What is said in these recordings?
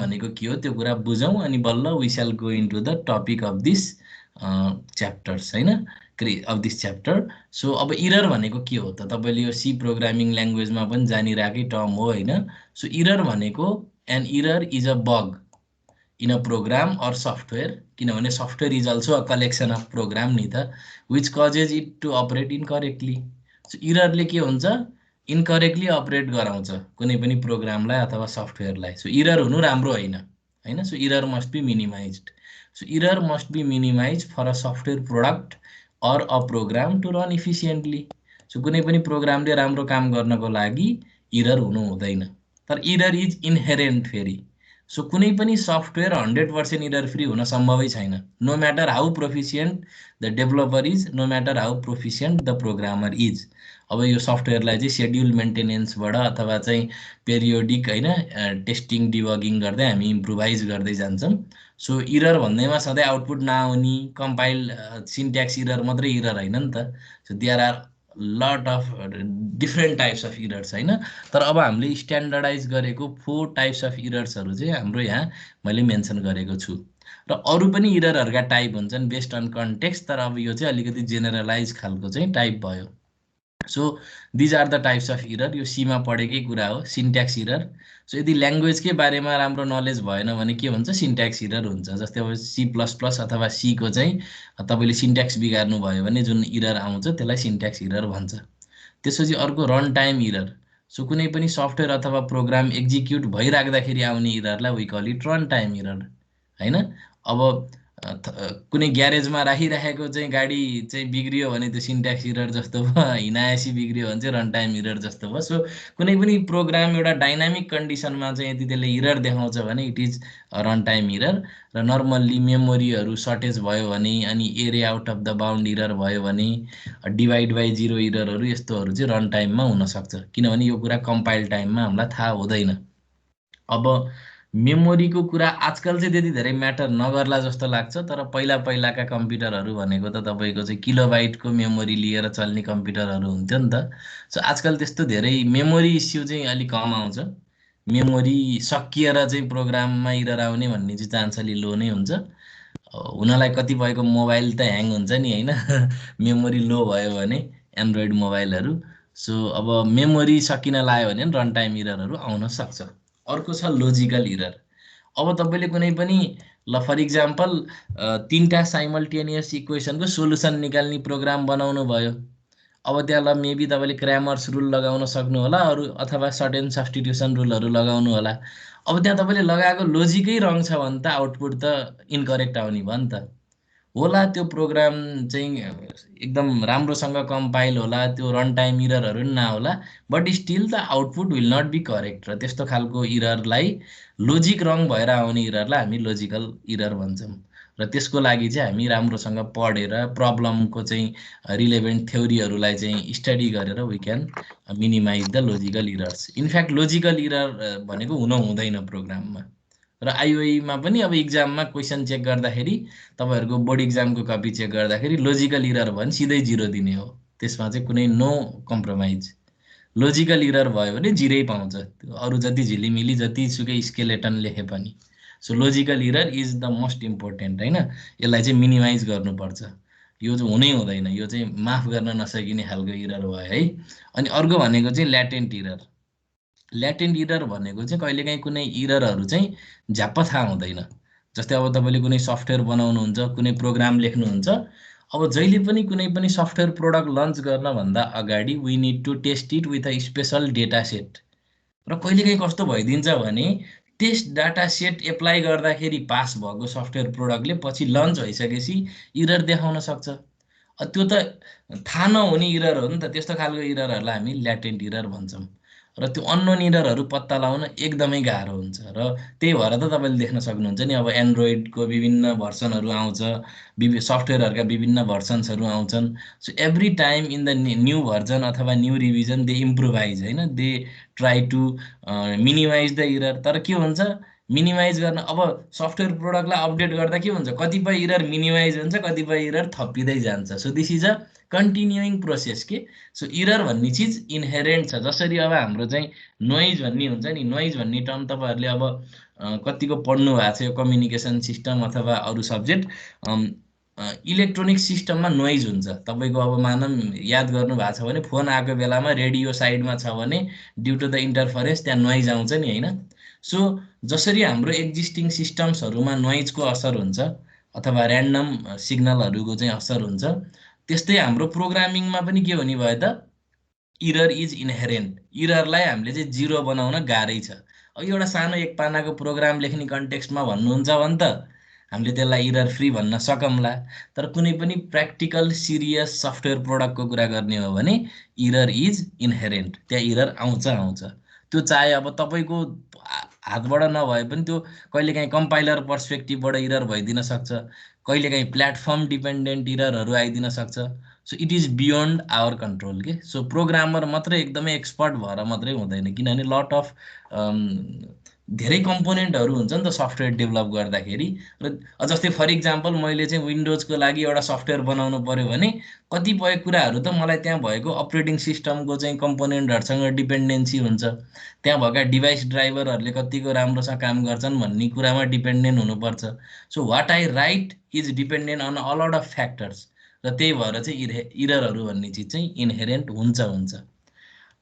भनेको के हो त्यो कुरा बुझौँ अनि बल्ल वी स्याल go into the topic of this chapters हैन अफ दिस च्याप्टर। सो अब इरर भनेको के हो त तपाईँले यो सी प्रोग्रामिङ ल्याङ्ग्वेजमा पनि जानिरहेकै टर्म हो होइन। सो इरर भनेको an error is a bug in a program or software, किनभने software is also a collection of program नि त, which causes it to operate incorrectly. So इररले के हुन्छ, इनकरेक्टली अपरेट गराउँछ कुनै पनि प्रोग्रामलाई अथवा सफ्टवेयरलाई। सो इरर हुनु राम्रो होइन होइन। So error must be minimized. So error must be minimize for a software product or a program to run efficiently. So कुनै पनि प्रोग्रामले राम्रो काम गर्नको लागि इरर हुनु हुँदैन। तर इरर इज इनहेरेन्ट फेरि। सो कुनै पनि सफ्टवेयर 100% इरर फ्री हुन सम्भवै छैन, no matter how proficient the developer is, no matter how proficient the programmer is. अब यो सफ्टवेयरलाई चाहिँ सेड्युल मेन्टेनेन्सबाट अथवा चाहिँ पेरियोडिक होइन टेस्टिङ डिबगिङ गर्दै हामी इम्प्रुभाइज गर्दै जान्छौँ। सो इरर भन्दैमा सधैँ आउटपुट नआउने कम्पाइल सिन्ट्याक्स इरर मात्रै इरर होइन नि त। So there are lot of different types of errors होइन। तर अब हामीले स्ट्यान्डर्डाइज गरेको 4 टाइप्स अफ इरर्सहरू चाहिँ हाम्रो यहाँ मैले मेन्सन गरेको छु। र अरू पनि इररहरूका टाइप हुन्छन् बेस्ड अन कन्टेक्स्ट, तर अब यो चाहिँ अलिकति जेनरलाइज खालको चाहिँ टाइप भयो। So these are the types of error. यो सीमा पढेकै कुरा हो, सिन्ट्याक्स इरर। सो यदि ल्याङ्ग्वेजकै बारेमा राम्रो नलेज भएन भने के हुन्छ, सिन्ट्याक्स इरर हुन्छ। जस्तै अब सी प्लस प्लस अथवा सीको चाहिँ तपाईँले सिन्ट्याक्स बिगार्नु भयो भने जुन इरर आउँछ त्यसलाई सिन्ट्याक्स इरर भन्छ। त्यसपछि अर्को रन टाइम इरर। सो कुनै पनि सफ्टवेयर अथवा प्रोग्राम एक्जिक्युट भइराख्दाखेरि आउने इररलाई we call it run time error होइन। अब कुनै ग्यारेजमा राखिराखेको चाहिँ गाडी चाहिँ बिग्रियो भने त्यो सिन्ट्याक्स इरर जस्तो भयो, हिनाएसी बिग्रियो भने चाहिँ रन टाइम इरर जस्तो भयो। सो कुनै पनि प्रोग्राम एउटा डाइनामिक कन्डिसनमा चाहिँ यदि त्यसले इरर देखाउँछ भने it is run time error. र नर्मल्ली मेमोरीहरू सर्टेज भयो भने अनि एरे out of the bound error भयो भने डिभाइड बाई जिरो इररहरू यस्तोहरू चाहिँ रन टाइममा हुनसक्छ, किनभने यो कुरा कम्पाइल टाइममा हामीलाई थाहा हुँदैन। अब मेमोरीको कुरा आजकल चाहिँ त्यति धेरै म्याटर नगर्ला जस्तो लाग्छ, तर पहिला पहिलाका कम्प्युटरहरू भनेको त तपाईँको चाहिँ किलोबाइटको मेमोरी लिएर चल्ने कम्प्युटरहरू हुन्थ्यो नि त। सो आजकल त्यस्तो धेरै मेमोरी इस्यु चाहिँ अलिक कम आउँछ। मेमोरी सकिएर चाहिँ प्रोग्राममा इरर आउने भन्ने चाहिँ चान्स अलि लो नै हुन्छ। हुनलाई कतिपयको मोबाइल त ह्याङ हुन्छ नि होइन मेमोरी लो भयो भने, एन्ड्रोइड मोबाइलहरू। सो अब मेमोरी सकिन लाग्यो भने रन टाइम इररहरू आउन सक्छ। अर्को छ लोजिकल इरर। अब तपाईँले कुनै पनि ल फर इक्जाम्पल 3टा साइमल्टेनियस इक्वेसनको सोलुसन निकाल्ने प्रोग्राम बनाउनु भयो। अब त्यहाँ ल मेबी तपाईँले क्रामर्स रुल लगाउन सक्नु होला अरू, अथवा सर्टेन सब्स्टिट्युसन रुलहरू लगाउनु होला। अब त्यहाँ तपाईँले लगाएको लोजिकै रङ छ भने त आउटपुट त इन्करेक्ट आउने भयो नि त। होला त्यो प्रोग्राम चाहिँ एकदम राम्रोसँग कम्पाइल होला, त्यो रन टाइम इररहरू पनि नहोला, but still the output will not be correct. र त्यस्तो खालको इररलाई लोजिक रङ भएर आउने इररलाई हामी लोजिकल इरर भन्छौँ। र त्यसको लागि चाहिँ हामी राम्रोसँग पढेर प्रब्लमको चाहिँ रिलेभेन्ट थ्योरीहरूलाई चाहिँ स्टडी गरेर we can minimize the logical errors. In fact logical error भनेको हुन हुँदैन प्रोग्राममा। र आइओईमा पनि अब इक्जाममा क्वेसन चेक गर्दाखेरि तपाईँहरूको बोर्ड इक्जामको कपी चेक गर्दाखेरि लोजिकल इरर भयो भने सिधै जिरो दिने हो, त्यसमा चाहिँ कुनै नो कम्प्रोमाइज। लोजिकल इरर भयो भने जिरै पाउँछ, अरू जति झिलिमिली जतिसुकै स्केलेटन लेखे पनि। So logical error is the most important होइन। यसलाई चाहिँ मिनिमाइज गर्नुपर्छ, यो चाहिँ हुनै हुँदैन, यो चाहिँ माफ गर्न नसकिने खालको इरर भयो है। अनि अर्को भनेको चाहिँ ल्याटेन्ट इरर। ल्याटेन्ट इरर भनेको चाहिँ कहिलेकाहीँ कुनै इररहरू चाहिँ झ्याप्प थाहा हुँदैन। जस्तै अब तपाईँले कुनै सफ्टवेयर बनाउनुहुन्छ, कुनै प्रोग्राम लेख्नुहुन्छ, अब जहिले पनि कुनै पनि सफ्टवेयर प्रोडक्ट लन्च गर्नभन्दा अगाडि we need to test it with a special data set. र कहिलेकाहीँ कस्तो भइदिन्छ भने टेस्ट डाटा सेट एप्लाई गर्दाखेरि पास भएको सफ्टवेयर प्रोडक्टले पछि लन्च भइसकेपछि इरर देखाउन सक्छ। त्यो त थाहा नहुने इरर हो नि त, त्यस्तो खालको इररहरूलाई हामी ल्याटेन्ट इरर भन्छौँ। र त्यो अननोन इररहरू पत्ता लगाउन एकदमै गाह्रो हुन्छ। र त्यही भएर त तपाईँले देख्न सक्नुहुन्छ नि अब एन्ड्रोइडको विभिन्न भर्सनहरू आउँछ, सफ्टवेयरहरूका विभिन्न भर्सन्सहरू आउँछन्। So every time in the new version अथवा न्यू रिभिजन दे इम्प्रुभाइज होइन, they try to minimize the error. तर के हुन्छ, मिनिमाइज गर्न अब सफ्टवेयर प्रोडक्टलाई अपडेट गर्दा के हुन्छ, कतिपय इरर मिनिमाइज हुन्छ, कतिपय इरर थपिँदै जान्छ। So this is a continuing process के। सो इरर भन्ने चिज इन्हेरेन्ट छ। जसरी अब हाम्रो चाहिँ नोइज भन्ने हुन्छ नि, नोइज भन्ने टर्म तपाईँहरूले अब कतिको पढ्नु भएको छ यो कम्युनिकेसन सिस्टम अथवा अरू सब्जेक्ट। इलेक्ट्रोनिक सिस्टममा नोइज हुन्छ। तपाईँको अब मानौँ याद गर्नु भएको छ भने फोन आएको बेलामा रेडियो साइडमा छ भने ड्यु टु द इन्टरफरेन्स त्यहाँ नोइज आउँछ नि होइन। सो जसरी हाम्रो एक्जिस्टिङ सिस्टम्सहरूमा नोइजको असर हुन्छ अथवा ऱ्यान्डम सिग्नलहरूको चाहिँ असर हुन्छ, त्यस्तै हाम्रो प्रोग्रामिङमा पनि के हुने भयो त, इरर इज इन्हेरेन्ट। इररलाई हामीले चाहिँ जिरो बनाउन गाह्रै छ। अब एउटा सानो एक पानाको प्रोग्राम लेख्ने कन्टेक्स्टमा भन्नुहुन्छ भने त हामीले त्यसलाई इरर फ्री भन्न सकौँला। तर कुनै पनि प्र्याक्टिकल सिरियस सफ्टवेयर प्रोडक्टको कुरा गर्ने हो भने इरर इज इन्हेरेन्ट, त्यहाँ इरर आउँछ आउँछ। त्यो चाहे अब तपाईँको हातबाट नभए पनि त्यो कहिलेकाहीँ कम्पाइलर पर्सपेक्टिभबाट इरर भइदिन सक्छ, कहिलेकाहीँ प्लेटफर्म डिपेन्डेन्ट इररहरू आइदिन सक्छ। So it is beyond our control के। सो प्रोग्रामर मात्रै एकदमै एक्सपर्ट भएर मात्रै हुँदैन, किनभने लट अफ धेरै कम्पोनेन्टहरू हुन्छ नि त सफ्टवेयर डेभलप गर्दाखेरि। र जस्तै फर इक्जाम्पल मैले चाहिँ विन्डोजको लागि एउटा सफ्टवेयर बनाउनु पर्यो भने कतिपय कुराहरू त मलाई त्यहाँ भएको अपरेटिङ सिस्टमको चाहिँ कम्पोनेन्टहरूसँग डिपेन्डेन्सी हुन्छ, त्यहाँ भएका डिभाइस ड्राइभरहरूले कतिको राम्रोसँग काम गर्छन् भन्ने कुरामा डिपेन्डेन्ट हुनुपर्छ। So what I write is dependent on a lot of factors. र त्यही भएर चाहिँ इररहरू भन्ने चिज चाहिँ इन्हेरेन्ट हुन्छ।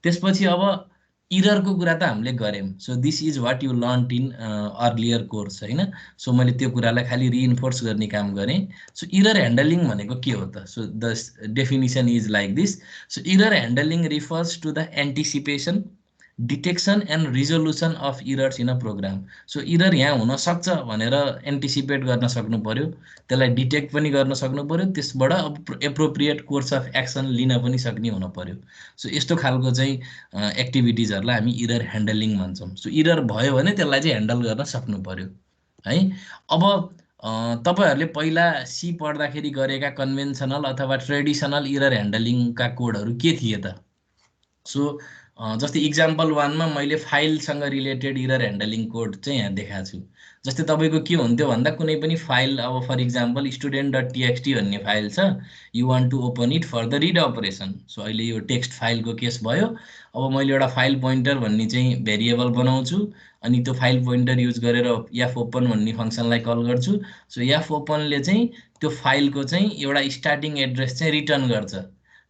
त्यसपछि अब इररको कुरा त हामीले गऱ्यौँ। So this is what you learn in earlier course होइन। सो मैले त्यो कुरालाई खालि रिइन्फोर्स गर्ने काम गरेँ। सो इरर ह्यान्डलिङ भनेको के हो त? So the definition is like this. So error handling refers to the anticipation, detection and resolution of errors in a program. So error यहाँ हुनसक्छ भनेर एन्टिसिपेट गर्न सक्नु पऱ्यो, त्यसलाई डिटेक्ट पनि गर्न सक्नु पऱ्यो, त्यसबाट अब एप्रोप्रिएट कोर्स अफ एक्सन लिन पनि सक्ने हुनु पऱ्यो। सो यस्तो खालको चाहिँ एक्टिभिटिजहरूलाई हामी इरर ह्यान्डलिङ भन्छौँ। सो इरर भयो भने त्यसलाई चाहिँ ह्यान्डल गर्न सक्नु पऱ्यो है। अब तपाईँहरूले पहिला सी पढ्दाखेरि गरेका कन्भेन्सनल अथवा ट्रेडिसनल इरर ह्यान्डलिङका कोडहरू के थिए त? सो जस्तै इक्जाम्पल 1मा मैले फाइलसँग रिलेटेड इरर ह्यान्डलिङ कोड चाहिँ यहाँ देखाएको छु। जस्तै तपाईँको के हुन्थ्यो भन्दा कुनै पनि फाइल, अब for example student dot TXT भन्ने फाइल छ, you want to open it for the read operation. So अहिले यो टेक्स्ट फाइलको केस भयो। अब मैले एउटा फाइल पोइन्टर भन्ने चाहिँ भेरिएबल बनाउँछु, अनि त्यो फाइल पोइन्टर युज गरेर एफ ओपन भन्ने फङ्सनलाई कल गर्छु। सो एफ ओपनले चाहिँ त्यो फाइलको चाहिँ एउटा स्टार्टिङ एड्रेस चाहिँ रिटर्न गर्छ।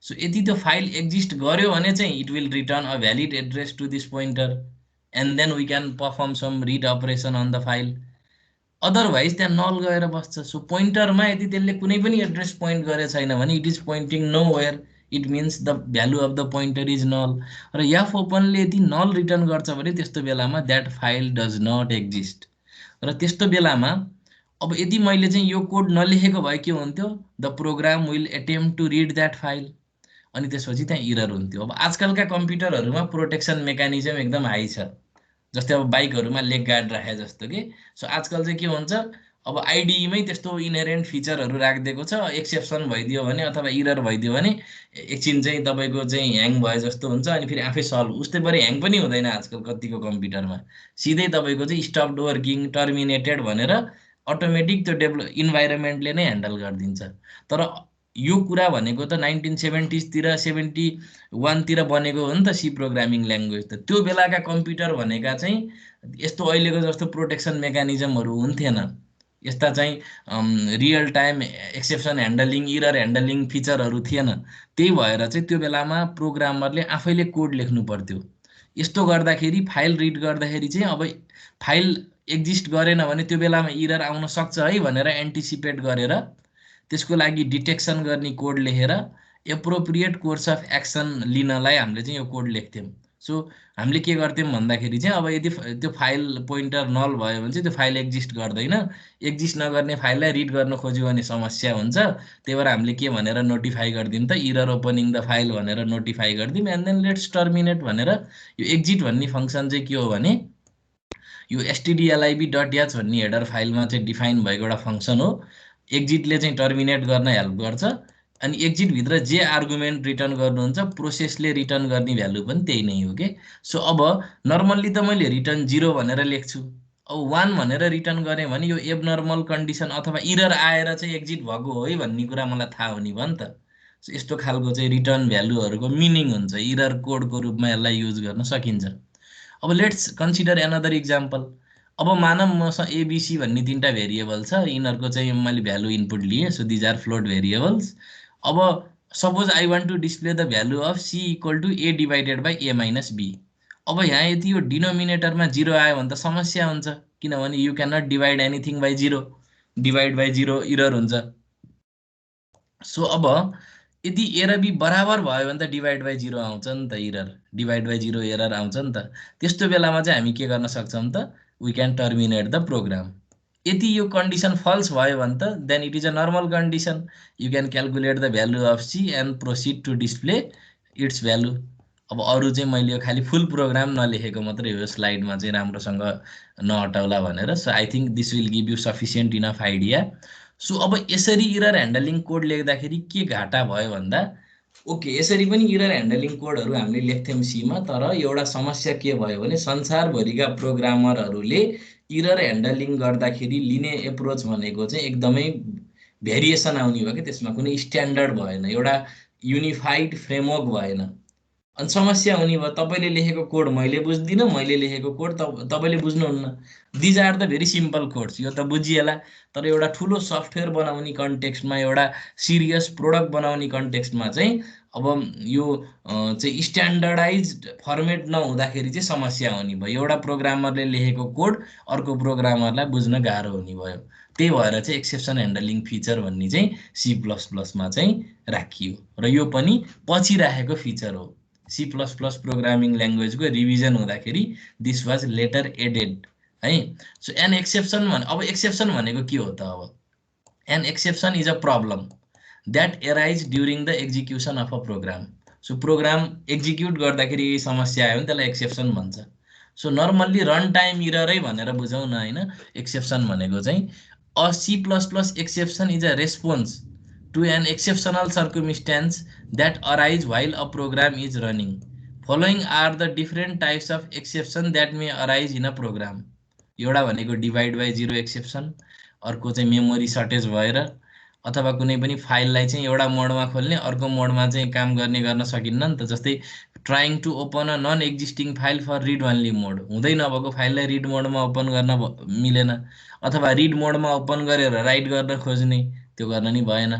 सो यदि त्यो फाइल एक्जिस्ट गर्यो भने चाहिँ it will return a valid address to this pointer and then we can perform some read operation on the file. Otherwise त्यहाँ नल गएर बस्छ। सो पोइन्टरमा यदि त्यसले कुनै पनि एड्रेस पोइन्ट गरेको छैन भने it is pointing nowhere, it means the value of the pointer is null. र एफ ओपनले यदि नल रिटर्न गर्छ भने त्यस्तो बेलामा that file does not exist. र त्यस्तो बेलामा अब यदि मैले चाहिँ यो कोड नलेखेको भए के हुन्थ्यो, the program will attempt to read that file, अनि त्यसपछि त्यहाँ इरर हुन्थ्यो। अब आजकलका कम्प्युटरहरूमा प्रोटेक्सन मेकानिजम एकदम हाई छ। जस्तै अब बाइकहरूमा लेग गार्ड राखे जस्तो कि। सो आजकल चाहिँ के हुन्छ, अब आइडिईमै त्यस्तो इनहेरेन्ट फिचरहरू राखिदिएको छ, एक्सेप्सन भइदियो भने अथवा इरर भइदियो भने एकछिन चाहिँ तपाईँको चाहिँ ह्याङ भयो जस्तो हुन्छ, अनि फेरि आफै सल्भ। उस्तै गरी ह्याङ पनि हुँदैन आजकल कतिको कम्प्युटरमा, सिधै तपाईँको चाहिँ स्टप्ड वर्किङ, टर्मिनेटेड भनेर अटोमेटिक त्यो इन्भाइरोमेन्टले नै ह्यान्डल गरिदिन्छ। तर यो कुरा भनेको त 1970sतिर 71तिर बनेको हो नि त सी प्रोग्रामिङ ल्याङ्ग्वेज त। त्यो बेलाका कम्प्युटर भनेका चाहिँ यस्तो अहिलेको जस्तो प्रोटेक्सन मेकानिजमहरू हुन्थेन, यस्ता चाहिँ real time exception handling, error handling फिचरहरू थिएन। त्यही भएर चाहिँ त्यो बेलामा प्रोग्रामरले आफैले कोड लेख्नु पर्थ्यो। यस्तो गर्दाखेरि फाइल रिड गर्दाखेरि चाहिँ अब फाइल एक्जिस्ट गरेन भने त्यो बेलामा इरर आउन सक्छ है भनेर एन्टिसिपेट गरेर त्यसको लागि डिटेक्सन गर्ने कोड लेखेर एप्रोप्रिएट कोर्स अफ एक्सन लिनलाई हामीले चाहिँ यो कोड लेख्थ्यौँ। सो हामीले के गर्थ्यौँ भन्दाखेरि चाहिँ अब यदि त्यो फाइल पोइन्टर नल भयो भने चाहिँ त्यो फाइल एक्जिस्ट गर्दैन। एक्जिस्ट नगर्ने फाइललाई रिड गर्न खोज्यो भने समस्या हुन्छ। त्यही भएर हामीले के भनेर नोटिफाई गरिदिउँ त, इरर ओपनिङ द फाइल भनेर नोटिफाई गरिदिउँ, एन्ड देन लेट्स टर्मिनेट भनेर। यो एक्जिट भन्ने फङ्सन चाहिँ के हो भने यो stdlib डट एच भन्ने हेडर फाइलमा चाहिँ डिफाइन भएको एउटा फङ्सन हो। एक्जिटले चाहिँ टर्मिनेट गर्न हेल्प गर्छ, अनि एक्जिटभित्र जे आर्गुमेन्ट रिटर्न गर्नुहुन्छ प्रोसेसले रिटर्न गर्ने भ्यालु पनि त्यही नै हो कि। सो अब नर्मल्ली त मैले रिटर्न 0 भनेर लेख्छु, अब 1 भनेर रिटर्न गरेँ भने यो एबनर्मल कन्डिसन अथवा इरर आएर चाहिँ एक्जिट भएको हो है भन्ने कुरा मलाई थाहा हुने भयो नि त। सो यस्तो खालको चाहिँ रिटर्न भ्यालुहरूको मिनिङ हुन्छ, इरर कोडको रूपमा यसलाई युज गर्न सकिन्छ। अब लेट्स कन्सिडर एनदर इक्जाम्पल। अब मानव मसँग एबिसी भन्ने तिनवटा भेरिएबल छ, यिनीहरूको चाहिँ मैले भ्यालु इनपुट लिएँ, so these are float variables. अब suppose I want to display the value of c equal to a divided by a minus b. अब यहाँ यदि यो डिनोमिनेटरमा 0 आयो भने त समस्या हुन्छ, किनभने you can not divide anything by 0, divide by 0 error हुन्छ। सो अब यदि ए र बी बराबर भयो भने त डिभाइड बाई 0 आउँछ नि त, इरर डिभाइड बाई 0 एरर आउँछ नि त। त्यस्तो बेलामा चाहिँ हामी के गर्न सक्छौँ त, we can terminate the program. यदि यो कन्डिसन फल्स भयो भने त then it is a normal condition, you can calculate the value of C and proceed to display its value. अब अरू चाहिँ मैले यो खालि फुल प्रोग्राम नलेखेको मात्रै हो स्लाइडमा चाहिँ राम्रोसँग नहटाउला भनेर। So I think this will give you sufficient enough idea. So अब यसरी इरर ह्यान्डलिङ कोड लेख्दाखेरि के घाटा भयो भन्दा, ओके यसरी पनि इरर ह्यान्डलिङ कोडहरू हामीले लेख्थ्यौँ सीमा, तर एउटा समस्या के भयो भने संसारभरिका प्रोग्रामरहरूले इरर ह्यान्डलिङ गर्दाखेरि लिने एप्रोच भनेको चाहिँ एकदमै भेरिएसन आउने भयो कि, त्यसमा कुनै स्ट्यान्डर्ड भएन, एउटा युनिफाइड फ्रेमवर्क भएन। अनि समस्या हुने भयो, तपाईँले लेखेको कोड मैले बुझ्दिनँ, मैले लेखेको कोड तपाईँले बुझ्नुहुन्न। These are the very simple codes, यो त बुझिएला। तर एउटा ठुलो सफ्टवेयर बनाउने कन्टेक्स्टमा, एउटा सिरियस प्रोडक्ट बनाउने कन्टेक्स्टमा चाहिँ अब यो चाहिँ स्ट्यान्डर्डाइज्ड फर्मेट नहुँदाखेरि चाहिँ समस्या हुने भयो। एउटा प्रोग्रामरले लेखेको कोड अर्को प्रोग्रामरलाई बुझ्न गाह्रो हुने भयो। त्यही भएर चाहिँ एक्सेप्सन ह्यान्डलिङ फिचर भन्ने चाहिँ सी प्लस प्लसमा चाहिँ राखियो र यो पनि पछि राखेको फिचर हो। सी प्लस प्लस प्रोग्रामिङ ल्याङ्ग्वेजको रिभिजन हुँदाखेरि दिस वाज लेटर एडेड है। सो एन एक्सेप्सन अब एक्सेप्सन भनेको के हो त, अब an exception is a problem that arise during the execution of a program. So program execute गर्दाखेरि समस्या आयो भने त्यसलाई एक्सेप्सन भन्छ। सो नर्मल्ली रन टाइम इररै भनेर बुझौँ न होइन, एक्सेप्सन भनेको चाहिँ a C plus plus exception is a response to an exceptional circumstance that arise while a program is running. Following are the different types of exception that may arise in a program. एउटा भनेको divide by 0 exception, अर्को चाहिँ memory shortage भएर, अथवा कुनै पनि फाइललाई चाहिँ एउटा मोडमा खोल्ने अर्को मोडमा चाहिँ काम गर्न सकिन्न नि त। जस्तै trying to open a non existing file for read only mode, हुँदै नभएको फाइललाई रिड मोडमा ओपन गर्न मिलेन, अथवा रिड मोडमा ओपन गरेर राइट गर्न खोज्ने, त्यो गर्न नि भएन।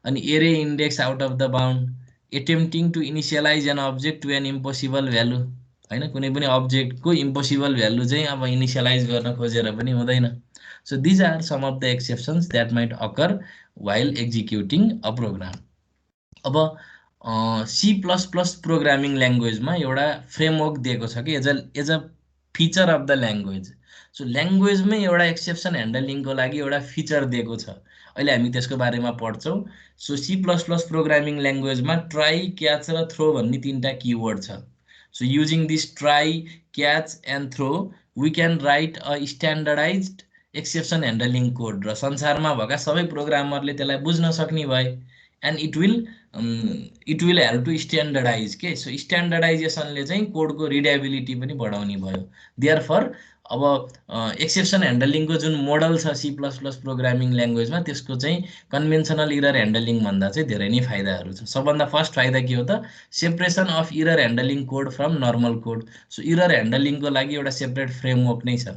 अनि array index out of the bound, attempting to initialize an object to an impossible value, होइन कुनै पनि अब्जेक्टको इम्पोसिबल भ्यालु चाहिँ अब इनिसियलाइज गर्न खोजेर पनि हुँदैन। So these are some of the exceptions that might occur while executing a program. अब सी प्लस प्लस प्रोग्रामिङ ल्याङ्ग्वेजमा एउटा फ्रेमवर्क दिएको छ कि as a feature of the language. So ल्याङ्ग्वेजमै एउटा एक्सेप्सन ह्यान्डलिङको लागि एउटा फिचर दिएको छ, अहिले हामी त्यसको बारेमा पढ्छौँ। So C plus plus programming ल्याङ्ग्वेजमा ट्राई, क्याच र थ्रो भन्ने तिनवटा किवर्ड छ। So using this try, catch and throw we can write a standardized exception handling code, र संसारमा भएका सबै प्रोग्रामरले त्यसलाई बुझ्न सक्ने भए। And it will help to standardize के। सो स्ट्यान्डर्डाइजेसनले चाहिँ कोडको रिडेबिलिटी पनि बढाउने भयो। देयरफर अब एक्सेप्सन ह्यान्डलिङको जुन मोडल छ सी प्लस प्लस प्रोग्रामिङ ल्याङ्ग्वेजमा, त्यसको चाहिँ कन्भेन्सनल इरर ह्यान्डलिङ भन्दा चाहिँ धेरै नै फाइदाहरू छ। सबभन्दा फर्स्ट फाइदा के हो त, separation of error handling code from normal code. So error ह्यान्डलिङको लागि एउटा सेपरेट फ्रेमवर्क नै छ।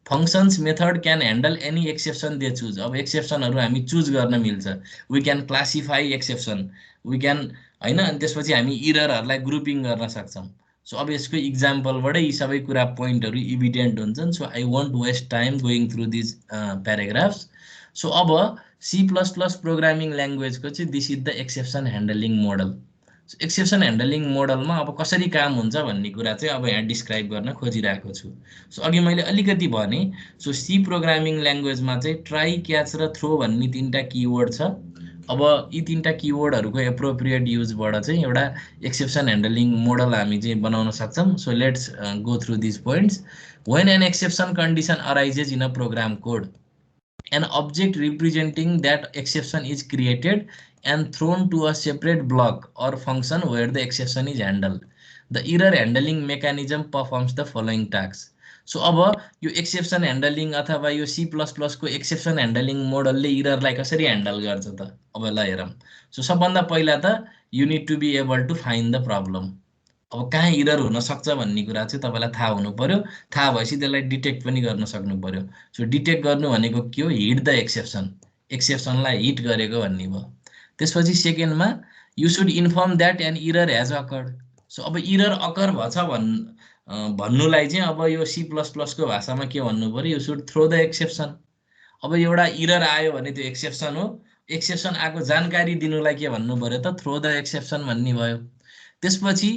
Functions method can handle any exception they choose, अब एक्सेप्सनहरू हामी चुज गर्न मिल्छ। We can classify exception, we can होइन, अनि त्यसपछि हामी इररहरूलाई ग्रुपिङ गर्न सक्छौँ। सो अब यसको इक्जाम्पलबाटै यी सबै कुरा पोइन्टहरू इभिडेन्ट हुन्छन्। So I won't waste time going through these paragraphs. So अब सी प्लस प्लस प्रोग्रामिङ ल्याङ्ग्वेजको चाहिँ this is the exception handling model. Exception handling मोडलमा अब कसरी काम हुन्छ भन्ने कुरा चाहिँ अब यहाँ डिस्क्राइब गर्न खोजिरहेको छु। सो अघि मैले अलिकति भने, सो सी प्रोग्रामिङ ल्याङ्ग्वेजमा चाहिँ ट्राई, क्याच र थ्रो भन्ने तिनवटा किवर्ड छ। अब यी तिनवटा किवर्डहरूको एप्रोप्रिएट युजबाट चाहिँ एउटा एक्सेप्सन ह्यान्डलिङ मोडल हामी चाहिँ बनाउन सक्छौँ। So let's go through this points. When an exception condition arises in a program code, an object representing that exception is created and thrown to a separate block or function where the exception is handled. The error handling mechanism performs the following tasks. So अब यो exception handling अथवा यो C++ को exception handling मोडलले इररलाई कसरी handle गर्छ त? अब ल हेरौँ। सो सबभन्दा पहिला त you need to be able to find the problem. अब कहाँ इरर हुन सक्छ भन्ने कुरा चाहिँ तपाईँलाई थाहा हुनु पर्यो। थाहा भएपछि त्यसलाई डिटेक्ट पनि गर्न सक्नु पर्यो। सो डिटेक्ट गर्नु भनेको के हो? Hit the exception. एक्सेप्सनलाई हिट गरेको भन्ने भयो। त्यसपछि सेकेन्डमा you should inform that an error has occurred. So अब इरर अकर भएछ भन्नुलाई चाहिँ अब यो C++ को भाषामा के भन्नु पर्यो? You should throw the exception. अब एउटा इरर आयो भने त्यो एक्सेप्सन हो। एक्सेप्सन आएको जानकारी दिनुलाई के भन्नु पर्यो त? थ्रो द एक्सेप्सन भन्ने भयो। त्यसपछि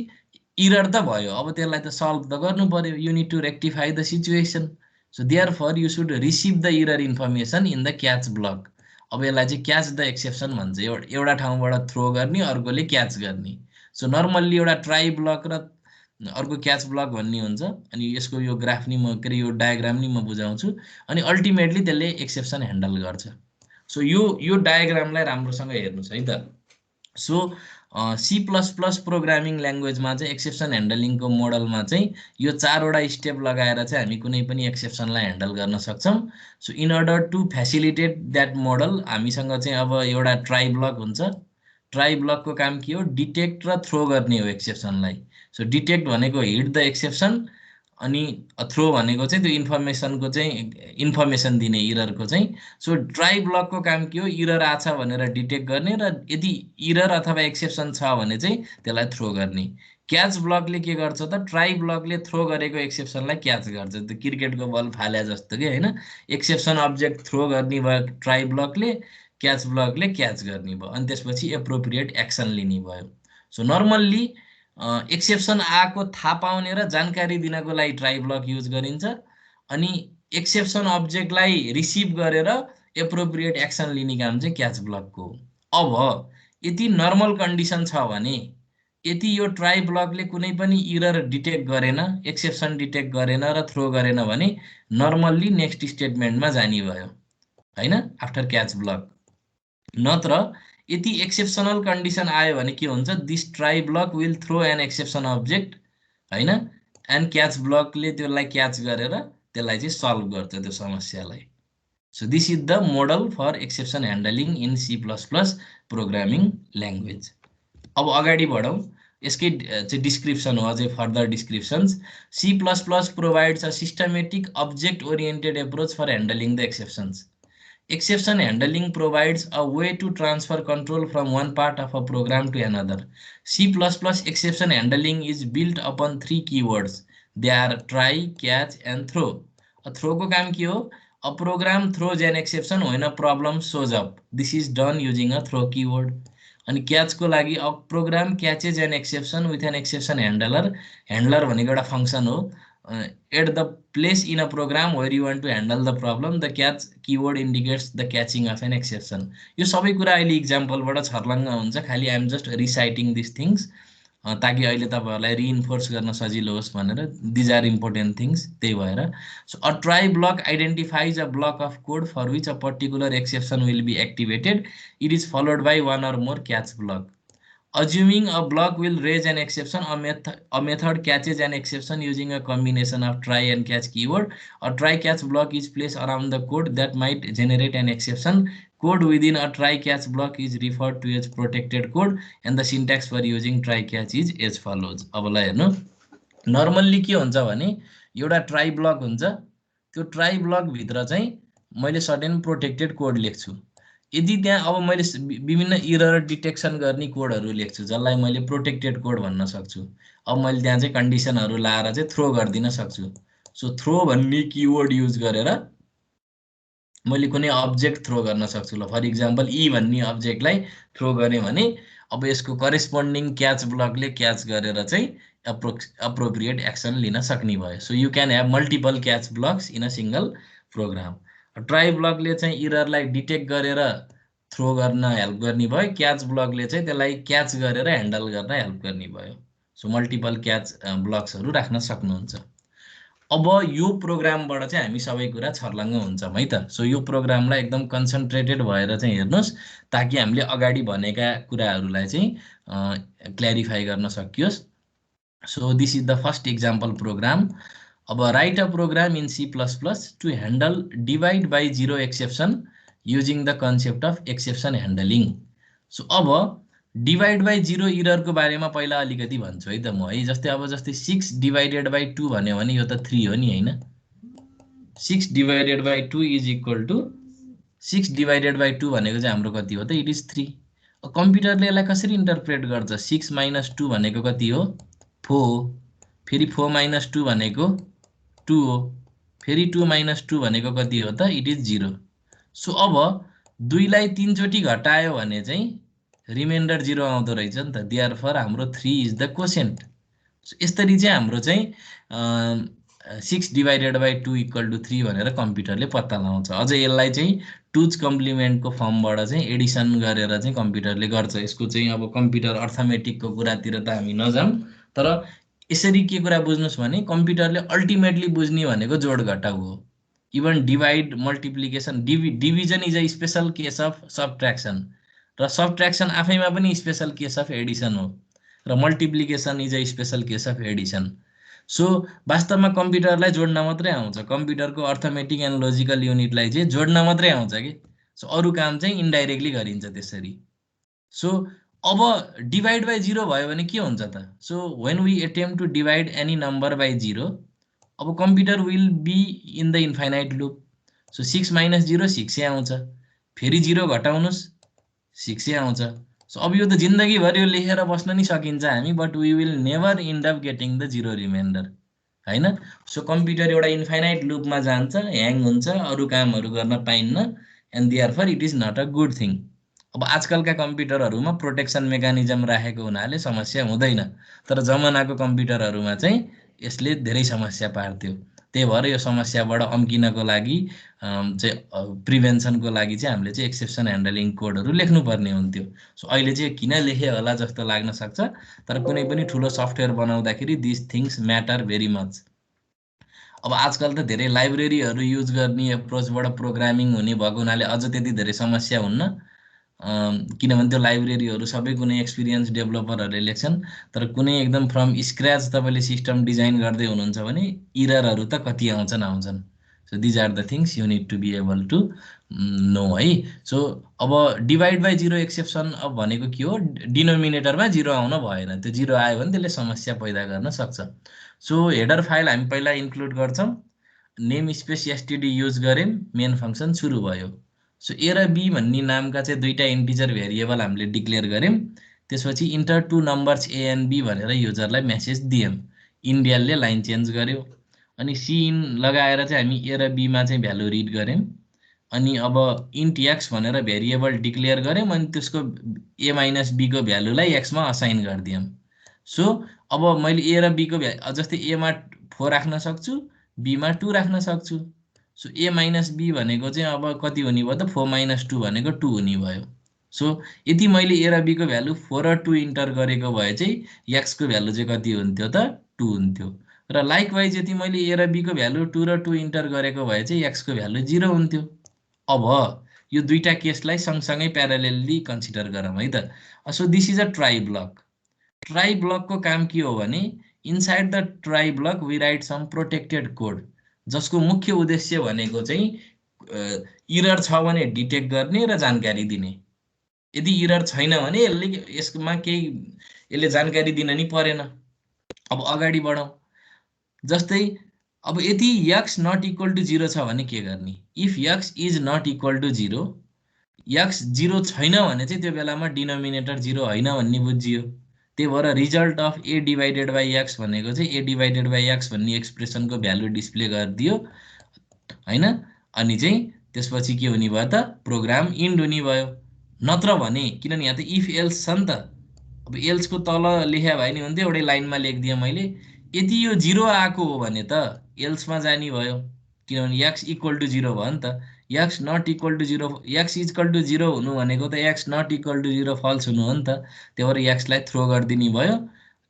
इरर त भयो, अब त्यसलाई त सल्भ त गर्नु पर्यो। You need to rectify the situation. So therefore you should receive the error information in the catch block. अब यसलाई चाहिँ क्याच द एक्सेप्सन भन्छ। एउटा ठाउँबाट थ्रो गर्ने, अर्कोले क्याच गर्ने। सो नर्मल्ली एउटा ट्राई ब्लक र अर्को क्याच ब्लक भन्ने हुन्छ। अनि यसको यो ग्राफ नि म के अरे यो डायग्राम नि म बुझाउँछु। अनि अल्टिमेटली त्यसले एक्सेप्सन ह्यान्डल गर्छ। सो यो डायग्रामलाई राम्रोसँग हेर्नुहोस् है त। सो C++ प्रोग्रामिङ ल्याङ्ग्वेजमा चाहिँ एक्सेप्सन ह्यान्डलिङको मोडलमा चाहिँ यो 4वटा स्टेप लगाएर चाहिँ हामी कुनै पनि एक्सेप्सनलाई ह्यान्डल गर्न सक्छौँ। So in order to facilitate that model हामीसँग चाहिँ अब एउटा ट्राई ब्लक हुन्छ। ट्राई ब्लकको काम के हो? डिटेक्ट र थ्रो गर्ने हो एक्सेप्सनलाई। सो डिटेक्ट भनेको हिट द एक्सेप्सन, अनि थ्रो भनेको चाहिँ त्यो इन्फर्मेसनको चाहिँ इन्फर्मेसन दिने इररको चाहिँ। सो ट्राई ब्लकको काम के हो? इरर आछ भनेर डिटेक्ट गर्ने र यदि इरर अथवा एक्सेप्सन छ भने चाहिँ त्यसलाई थ्रो गर्ने। क्याच ब्लकले के गर्छ त? ट्राई ब्लकले थ्रो गरेको एक्सेप्सनलाई क्याच गर्छ। त्यो क्रिकेटको बल फाले जस्तो कि होइन। एक्सेप्सन अब्जेक्ट थ्रो गर्ने भयो ट्राई ब्लकले, क्याच ब्लकले क्याच गर्ने भयो। अनि त्यसपछि एप्रोप्रिएट एक्सन लिने भयो। सो नर्मल्ली एक्सेप्सन आएको थाहा पाउने र जानकारी दिनको लागि ट्राई ब्लक युज गरिन्छ। अनि एक्सेप्सन अब्जेक्टलाई रिसिभ गरेर एप्रोप्रिएट एक्सन लिने काम चाहिँ क्याच ब्लकको हो। अब यदि नर्मल कन्डिसन छ भने, यदि यो ट्राई ब्लकले कुनै पनि इरर डिटेक्ट गरेन, एक्सेप्सन डिटेक्ट गरेन र थ्रो गरेन भने नर्मल्ली नेक्स्ट स्टेटमेन्टमा जाने भयो होइन, आफ्टर क्याच ब्लक। नत्र यदि एक्सेप्सनल कन्डिसन आयो भने के हुन्छ? This try block will throw an exception object होइन, एन्ड क्याच ब्लकले त्यसलाई क्याच गरेर त्यसलाई चाहिँ सल्भ गर्छ त्यो समस्यालाई। So this is the model for exception handling in C++ programming ल्याङ्ग्वेज। अब अगाडि बढौँ। यसकै चाहिँ डिस्क्रिप्सन हो, अझै further descriptions. C++ provides a systematic object oriented approach for handling the exceptions. Exception handling provides a way to transfer control from one part of a program to another. C++ exception handling is built upon 3 keywords. They are try, catch, and throw. A throw ko kaam ke ho? A program throws an exception when a problem shows up. This is done using a throw keyword. अनि catch को लागि a program catches an exception with an exception handler. Handler भनेको एउटा function हो। At the place in a program where you want to handle the problem, the catch keyword indicates the catching of an exception. यो सबै कुरा अहिले इक्जाम्पलबाट छर्लङ्ग हुन्छ, खालि I am just reciting this things ताकि अहिले तपाईँहरूलाई रिइन्फोर्स गर्न सजिलो होस् भनेर। दिज आर इम्पोर्टेन्ट थिङ्स, त्यही भएर। So a try block identifies a block of code for which a particular exception will be activated. It is followed by one or more catch block. Assuming a block will raise an exception, a method catches an exception using a combination of try and catch keyword. A try catch block is placed around the code that might generate an exception. Code within a try catch block is referred to as protected code, and the syntax for using try catch is as follows. अब ल हेर्नु, normally के हुन्छ भने एउटा try block हुन्छ। त्यो try block भित्र चाहिँ मैले सर्टेन प्रोटेक्टेड कोड लेख्छु। यदि त्यहाँ अब मैले विभिन्न इरर डिटेक्सन गर्ने कोडहरू लेख्छु जसलाई मैले प्रोटेक्टेड कोड भन्न सक्छु। अब मैले त्यहाँ चाहिँ कन्डिसनहरू लाएर चाहिँ थ्रो गरिदिन सक्छु। सो थ्रो भन्ने किवर्ड युज गरेर मैले कुनै अब्जेक्ट थ्रो गर्न सक्छु। ल फर इक्जाम्पल ई भन्ने अब्जेक्टलाई थ्रो गरेँ भने अब यसको करेस्पोन्डिङ क्याच ब्लकले क्याच गरेर चाहिँ अप्रोप्रिएट एक्सन लिन सक्ने भयो। So you can have multiple catch blocks in a single program. Try ब्लकले चाहिँ इररलाई डिटेक्ट गरेर थ्रो गर्न हेल्प गर्ने भयो, क्याच ब्लकले चाहिँ त्यसलाई क्याच गरेर ह्यान्डल गर्न हेल्प गर्ने भयो। सो मल्टिपल क्याच ब्लक्सहरू राख्न सक्नुहुन्छ। अब यो प्रोग्रामबाट चाहिँ हामी सबै कुरा छर्लङ्ग हुन्छौँ है त। सो यो प्रोग्रामलाई एकदम कन्सन्ट्रेटेड भएर चाहिँ हेर्नुहोस् ताकि हामीले अगाडि भनेका कुराहरूलाई चाहिँ क्ल्यारिफाई गर्न सकियोस्। So this is the first example program. अब write a program in C++ to handle divide by zero exception using the concept of exception handling. So अब डिभाइड बाई जिरो इररको बारेमा पहिला अलिकति भन्छु है त म है। जस्तै 6 डिभाइडेड बाई 2 भन्यो भने यो त 3 हो नि होइन। 6 divided by 2 is equal to 6 divided by 2 भनेको चाहिँ हाम्रो कति हो त? It is 3। कम्प्युटरले यसलाई कसरी इन्टरप्रेट गर्छ? 6 माइनस 2 भनेको कति हो? 4 हो। फेरि 4 माइनस 2 भनेको 2 हो। फेरि 2 माइनस 2 भनेको कति हो त? It is 0। सो अब 2 लाई 3 चोटि घटायो भने चाहिँ रिमाइन्डर 0 आउँदो रहेछ नि त। देयरफोर हाम्रो 3 इज द क्वोसिएन्ट। यसरी चाहिँ हाम्रो चाहिँ 6 डिभाइडेड बाई 2 इक्वल टु 3 भनेर कम्प्युटरले पत्ता लगाउँछ। अझ यसलाई चाहिँ टुज कम्प्लिमेन्टको फर्मबाट चाहिँ एडिसन गरेर चाहिँ कम्प्युटरले गर्छ। यसको चाहिँ अब कम्प्युटर अर्थमेटिकको कुरातिर त हामी नजाऊँ, तर यसरी के कुरा बुझ्नुहोस् भने कम्प्युटरले अल्टिमेटली बुझ्ने भनेको जोड घटाउ हो। Even divide multiplication division is a special case of subtraction, र सबट्र्याक्सन आफैमा पनि स्पेसल केस अफ एडिसन हो, र multiplication is a special case of Edison. So वास्तवमा कम्प्युटरलाई जोड्न मात्रै आउँछ। कम्प्युटरको अर्थमेटिक एन्ड लोजिकल युनिटलाई चाहिँ जोड्न मात्रै आउँछ कि। सो अरू काम चाहिँ इन्डाइरेक्टली गरिन्छ त्यसरी। सो अब डिभाइड बाई जिरो भयो भने के हुन्छ त? So when we attempt to divide any number by zero, अब computer will be in the infinite loop. So 6 minus 0 6 आउँछ, फेरि 0 घटाउनुहोस् 6 आउँछ। सो अब यो त जिन्दगीभर यो लेखेर बस्न नि सकिन्छ हामी, but we will never end up getting the zero remainder होइन। सो कम्प्युटर एउटा इन्फाइनाइट लुपमा जान्छ, ह्याङ हुन्छ, अरू कामहरू गर्न पाइन्न, and therefore it is not a good thing. अब आजकलका कम्प्युटरहरूमा प्रोटेक्सन मेकानिजम राखेको हुनाले समस्या हुँदैन, तर जमानाको कम्प्युटरहरूमा चाहिँ यसले धेरै समस्या पार्थ्यो। त्यही भएर यो समस्याबाट अम्किनको लागि चाहिँ प्रिभेन्सनको लागि चाहिँ हामीले चाहिँ एक्सेप्सन ह्यान्डलिङ कोडहरू लेख्नुपर्ने हुन्थ्यो। सो अहिले चाहिँ किन लेखे होला जस्तो लाग्न सक्छ, तर कुनै पनि ठुलो सफ्टवेयर बनाउँदाखेरि this things matter very much. अब आजकल त धेरै लाइब्रेरीहरू युज गर्ने एप्रोचबाट प्रोग्रामिङ हुने भएको हुनाले अझ त्यति धेरै समस्या हुन्न, किनभने त्यो लाइब्रेरीहरू सबै कुनै एक्सपिरियन्स डेभलपरहरूले लेख्छन्। तर कुनै एकदम फ्रम स्क्रैच तपाईँले सिस्टम डिजाइन गर्दै हुनुहुन्छ भने इररहरू त कति आउँछन्। So these are the things you need to be able to know है। सो अब डिभाइड बाई जिरो एक्सेप्सन अब भनेको के हो? डिनोमिनेटरमा जिरो आउन भएन। त्यो जिरो आयो भने त्यसले समस्या पैदा गर्न सक्छ। सो हेडर फाइल हामी पहिला इन्क्लुड गर्छौँ, नेम स्पेस एसटिडी युज गऱ्यौँ, मेन फङ्सन सुरु भयो। सो ए र बी भन्ने नामका चाहिँ दुईवटा इन्टिजर भेरिएबल हामीले डिक्लेयर गऱ्यौँ। त्यसपछि enter two numbers A and B भनेर युजरलाई मेसेज दियौँ। इन्डियलले लाइन चेन्ज गर्यो। अनि सिइन लगाएर चाहिँ हामी ए र बीमा चाहिँ भ्यालु रिड गऱ्यौँ। अनि अब इन्ट एक्स भनेर भेरिएबल डिक्लेयर गऱ्यौँ, अनि त्यसको ए माइनस बीको भ्यालुलाई एक्समा असाइन गरिदियौँ। सो अब मैले ए र बीको जस्तै एमा 4 राख्न सक्छु, बीमा 2 राख्न सक्छु। सो ए माइनस बी भनेको चाहिँ अब कति हुने भयो त? 4 माइनस 2 भनेको 2 हुने भयो। सो यदि मैले ए र बीको भ्यालु 4 र 2 इन्टर गरेको भए चाहिँ एक्सको भ्यालु चाहिँ कति हुन्थ्यो त? 2 हुन्थ्यो। र लाइकवाइज यदि मैले ए र बीको भ्यालु 2 र 2 इन्टर गरेको भए चाहिँ एक्सको भ्यालु 0 हुन्थ्यो। अब यो दुईटा केसलाई सँगसँगै प्यारालेली कन्सिडर गरौँ है त। So this is a try block. Try ब्लकको काम के हो भने inside the try block we write some protected code, जसको मुख्य उद्देश्य भनेको चाहिँ इरर छ भने डिटेक्ट गर्ने र जानकारी दिने। यदि इरर छैन भने यसमा केही यसले जानकारी दिन नि परेन। अब अगाडि बढौँ। जस्तै अब यदि एक्स नट इक्वल टु 0 छ भने के गर्ने? If X is not equal to 0, X 0 छैन भने चाहिँ त्यो बेलामा डिनोमिनेटर 0 होइन भन्ने बुझियो। त्यही भएर result of A divided by x भनेको चाहिँ ए डिभाइडेड बाई एक्स भन्ने एक्सप्रेसनको भ्यालु डिस्प्ले गरिदियो होइन। अनि चाहिँ त्यसपछि के हुने भयो त? प्रोग्राम इन्ड हुने भयो। नत्र भने, किनभने यहाँ त इफ एल्स छ नि त, अब एल्सको तल लेख्या भए नि हुन्थ्यो, एउटै लाइनमा लेखिदिएँ मैले। यदि यो 0 आएको हो भने त एल्समा जाने भयो, किनभने एक्स इक्वल टु 0 भयो नि त। X not equal to 0, X equal to 0 हुनु भनेको त X not equal to 0 false हुनु हो नि त। त्यही भएर एक्सलाई थ्रो गरिदिने भयो।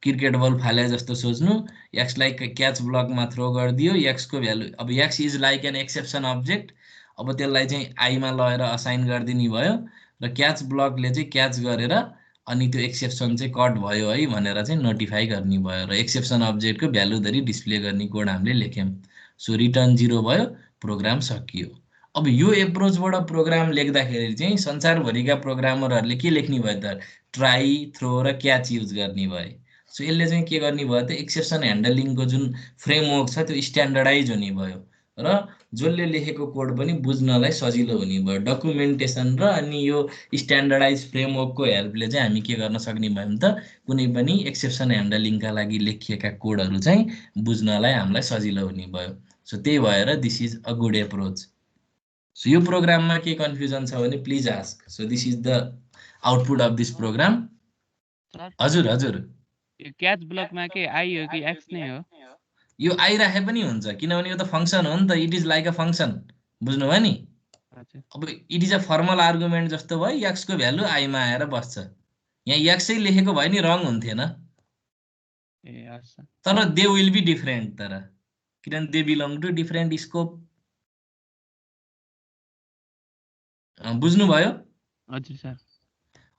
क्रिकेट बल फाले जस्तो सोच्नु, एक्सलाई क्याच ब्लकमा थ्रो गरिदियो। एक्सको भ्यालु, अब X is like an exception object, अब त्यसलाई चाहिँ आईमा लगेर असाइन गरिदिने भयो, र क्याच ब्लकले चाहिँ क्याच गरेर अनि त्यो एक्सेप्सन चाहिँ कट भयो है भनेर चाहिँ नोटिफाई गर्ने भयो र एक्सेप्सन अब्जेक्टको भ्यालु धरि डिस्प्ले गर्ने कोड हामीले लेख्यौँ। सो रिटर्न 0 भयो, प्रोग्राम सकियो। अब यो एप्रोचबाट प्रोग्राम लेख्दाखेरि चाहिँ संसारभरिका प्रोग्रामरहरूले के लेख्ने भयो त, ट्राई, थ्रो र क्याच युज गर्ने भए। सो यसले चाहिँ के गर्ने भयो त, एक्सेप्सन ह्यान्डलिङको जुन फ्रेमवर्क छ त्यो स्ट्यान्डर्डाइज हुने भयो र जसले लेखेको कोड पनि बुझ्नलाई सजिलो हुने भयो। डकुमेन्टेसन र अनि यो स्ट्यान्डर्डाइज फ्रेमवर्कको हेल्पले चाहिँ हामी के गर्न सक्ने भयौँ त, कुनै पनि एक्सेप्सन ह्यान्डलिङका लागि लेखिएका कोडहरू चाहिँ बुझ्नलाई हामीलाई सजिलो हुने भयो। सो त्यही भएर this is a good approach. So यो प्रोग्राममा के कन्फ्युजन छ भने please ask. So this is the output of this program. हजुर हजुर, यो क्याच ब्लकमा के आई हो कि एक्स नै हो? यो आइराखे पनि हुन्छ, किनभने यो त फङ्सन हो नि त, it is like a function. बुझ्नुभयो नि? अब it is a formal argument जस्तो भयो, एक्सको भ्यालु आईमा आएर बस्छ। यहाँ एक्सै लेखेको भए नि रङ हुन्थेन, तर दे विल बी डिफरेन्ट, तर किनभने they belong to different scope. बुझ्नुभयो? हजुर सर।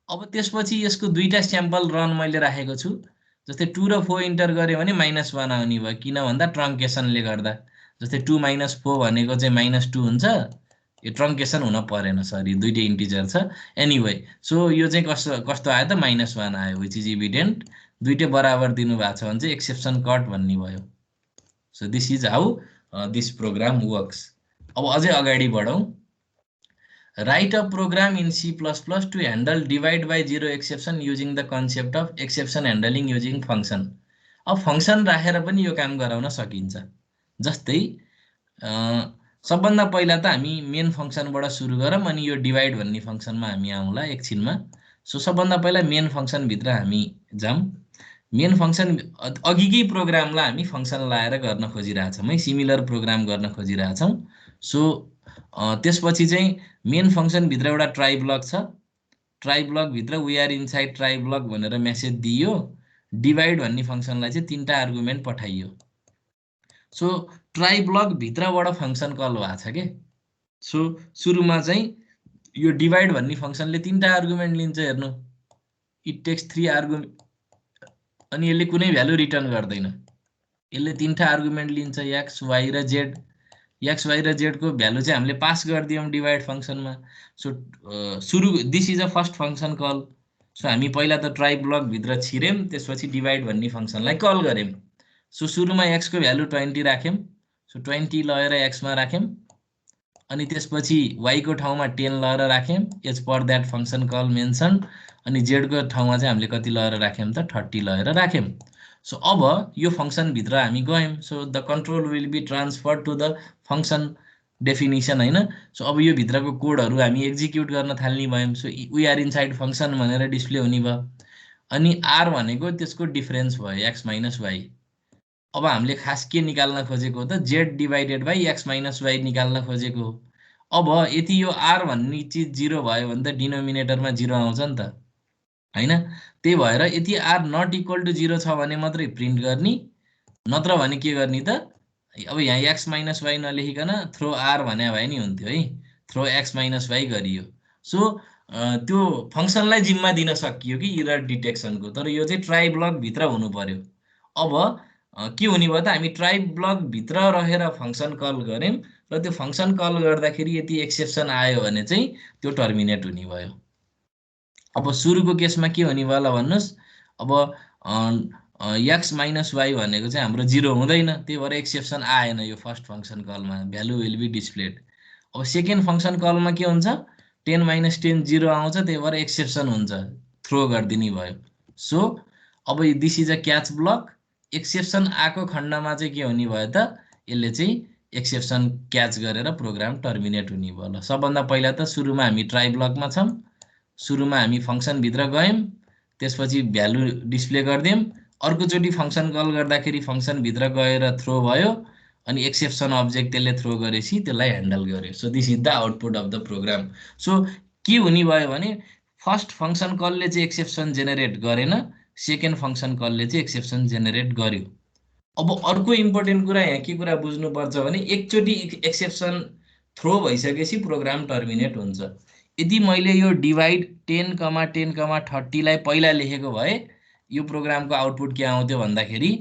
अब त्यसपछि यसको दुईटा स्याम्पल रन मैले राखेको छु। जस्तै 2 र 4 इन्टर गऱ्यो भने -1 आउने भयो, किन भन्दा ट्रङ्केसनले गर्दा। जस्तै 2 - 4 भनेको चाहिँ -2 हुन्छ। यो ट्रङ्केसन हुन परेन, सरी, दुईटै इन्टिजर छ। एनिवे, सो यो चाहिँ कस्तो आयो त, -1 आयो, विच इज इभिडेन्ट। दुईटै बराबर दिनुभएको छ भने चाहिँ एक्सेप्सन कट भन्ने भयो। So this is how this program works. अब अझै अगाडि बढौँ। Write a program in C++ to handle divide by zero exception using the concept of exception handling using function. अब फङ्सन राखेर पनि यो काम गराउन सकिन्छ। जस्तै सबभन्दा पहिला त हामी मेन फङ्सनबाट सुरु गरौँ, अनि यो डिभाइड भन्ने फङ्सनमा हामी आउँला एकछिनमा। सो सबभन्दा पहिला मेन फङ्सनभित्र हामी जाऊँ। मेन फङ्सन अघिकै प्रोग्रामलाई हामी फङ्सन लाएर गर्न खोजिरहेछौँ है, सिमिलर प्रोग्राम गर्न खोजिरहेछौँ। सो त्यसपछि चाहिँ मेन फङ्सनभित्र एउटा ट्राई ब्लक छ। ट्राई ब्लकभित्र we are inside try block भनेर मेसेज दियो। डिभाइड भन्ने फङ्सनलाई चाहिँ 3टा आर्गुमेन्ट पठाइयो। सो ट्राई ब्लकभित्रबाट फङ्सन कल भएको छ के। सो सुरुमा चाहिँ यो डिभाइड भन्ने फङ्सनले 3टा आर्गुमेन्ट लिन्छ, हेर्नु, इट टेक्स 3 आर्गुमेन्ट, अनि यसले कुनै भ्यालु रिटर्न गर्दैन। यसले 3टा आर्गुमेन्ट लिन्छ, एक्स, वाई र जेड। एक्स, वाई र जेडको भ्यालु चाहिँ हामीले पास गरिदियौँ डिभाइड फङ्सनमा। So this is a first function call. So हामी पहिला त ट्राई ब्लकभित्र छिर्यौँ, त्यसपछि डिभाइड भन्ने फङ्सनलाई कल गऱ्यौँ। सो सुरुमा एक्सको भ्यालु 20 राख्यौँ। सो 20 लगेर एक्समा राख्यौँ, अनि त्यसपछि वाईको ठाउँमा 10 लगेर राख्यौँ, as per that function call mention. अनि जेडको ठाउँमा चाहिँ हामीले कति लगेर राख्यौँ त, 30 लगेर राख्यौँ। सो अब यो फङ्सनभित्र हामी गयौँ। So the control will be transfer to the function definition, होइन। सो अब यो भित्रको कोडहरू हामी एक्जिक्युट गर्न थाल्ने भयौँ। So we are inside function भनेर डिस्प्ले हुने भयो। अनि आर भनेको त्यसको डिफरेन्स भयो, एक्स माइनस वाई। अब हामीले खास के निकाल्न खोजेको त, Z divided by X minus Y निकाल्न खोजेको हो। अब यदि यो आर भन्ने चिज 0 भयो भने त डिनोमिनेटरमा 0 आउँछ नि त, होइन। त्यही भएर यदि आर नट इक्वल टु 0 छ भने मात्रै प्रिन्ट गर्ने, नत्र भने के गर्ने त, अब यहाँ एक्स माइनस वाई नलेखिकन थ्रो आर भने भए नि हुन्थ्यो है, थ्रो एक्स माइनस वाई गरियो। सो त्यो फङ्सनलाई जिम्मा दिन सकियो कि इरर डिटेक्सनको, तर यो चाहिँ ट्राई ब्लकभित्र हुनु पर्यो। अब के हुने भयो त, हामी ट्राई ब्लकभित्र रहेर फङ्सन कल गऱ्यौँ, र त्यो फङ्सन कल गर्दाखेरि यदि एक्सेप्सन आयो भने चाहिँ त्यो टर्मिनेट हुने भयो। अब सुरुको केसमा के हुने भयो ल भन्नुहोस्। अब एक्स माइनस वाई भनेको चाहिँ हाम्रो 0 हुँदैन, त्यही भएर एक्सेप्सन आएन यो फर्स्ट फङ्सन कलमा, भ्यालु विल बी डिस्प्लेड। अब सेकेन्ड फङ्सन कलमा के हुन्छ, 10 - 10 0 आउँछ, त्यही भएर एक्सेप्सन हुन्छ, थ्रो गरिदिने भयो। सो अब this is a catch block. Exception आएको खण्डमा चाहिँ के हुने भयो त, यसले चाहिँ एक्सेप्सन क्याच गरेर प्रोग्राम टर्मिनेट हुने भयो। ल, सबभन्दा पहिला त सुरुमा हामी ट्राई ब्लकमा छौँ। सुरुमा हामी फङ्सनभित्र गयौँ, त्यसपछि भ्यालु डिस्प्ले गरिदियौँ। अर्कोचोटि फङ्सन कल गर्दाखेरि फङ्सनभित्र गएर थ्रो भयो, अनि एक्सेप्सन अब्जेक्ट त्यसले थ्रो गरेपछि त्यसलाई ह्यान्डल गर्यो। So this is the output of the program. So के हुने भयो भने फर्स्ट फङ्सन कलले चाहिँ एक्सेप्सन जेनेरेट गरेन, सेकेन्ड फङ्सन कलले चाहिँ एक्सेप्सन जेनेरेट गर्यो। अब अर्को इम्पोर्टेन्ट कुरा यहाँ के कुरा बुझ्नुपर्छ भने एकचोटि एक्सेप्सन थ्रो भइसकेपछि प्रोग्राम टर्मिनेट हुन्छ। यदि मैले यो डिभाइड 10,10,30 लाई पहिला लेखेको भए यो प्रोग्रामको आउटपुट के आउँथ्यो भन्दाखेरि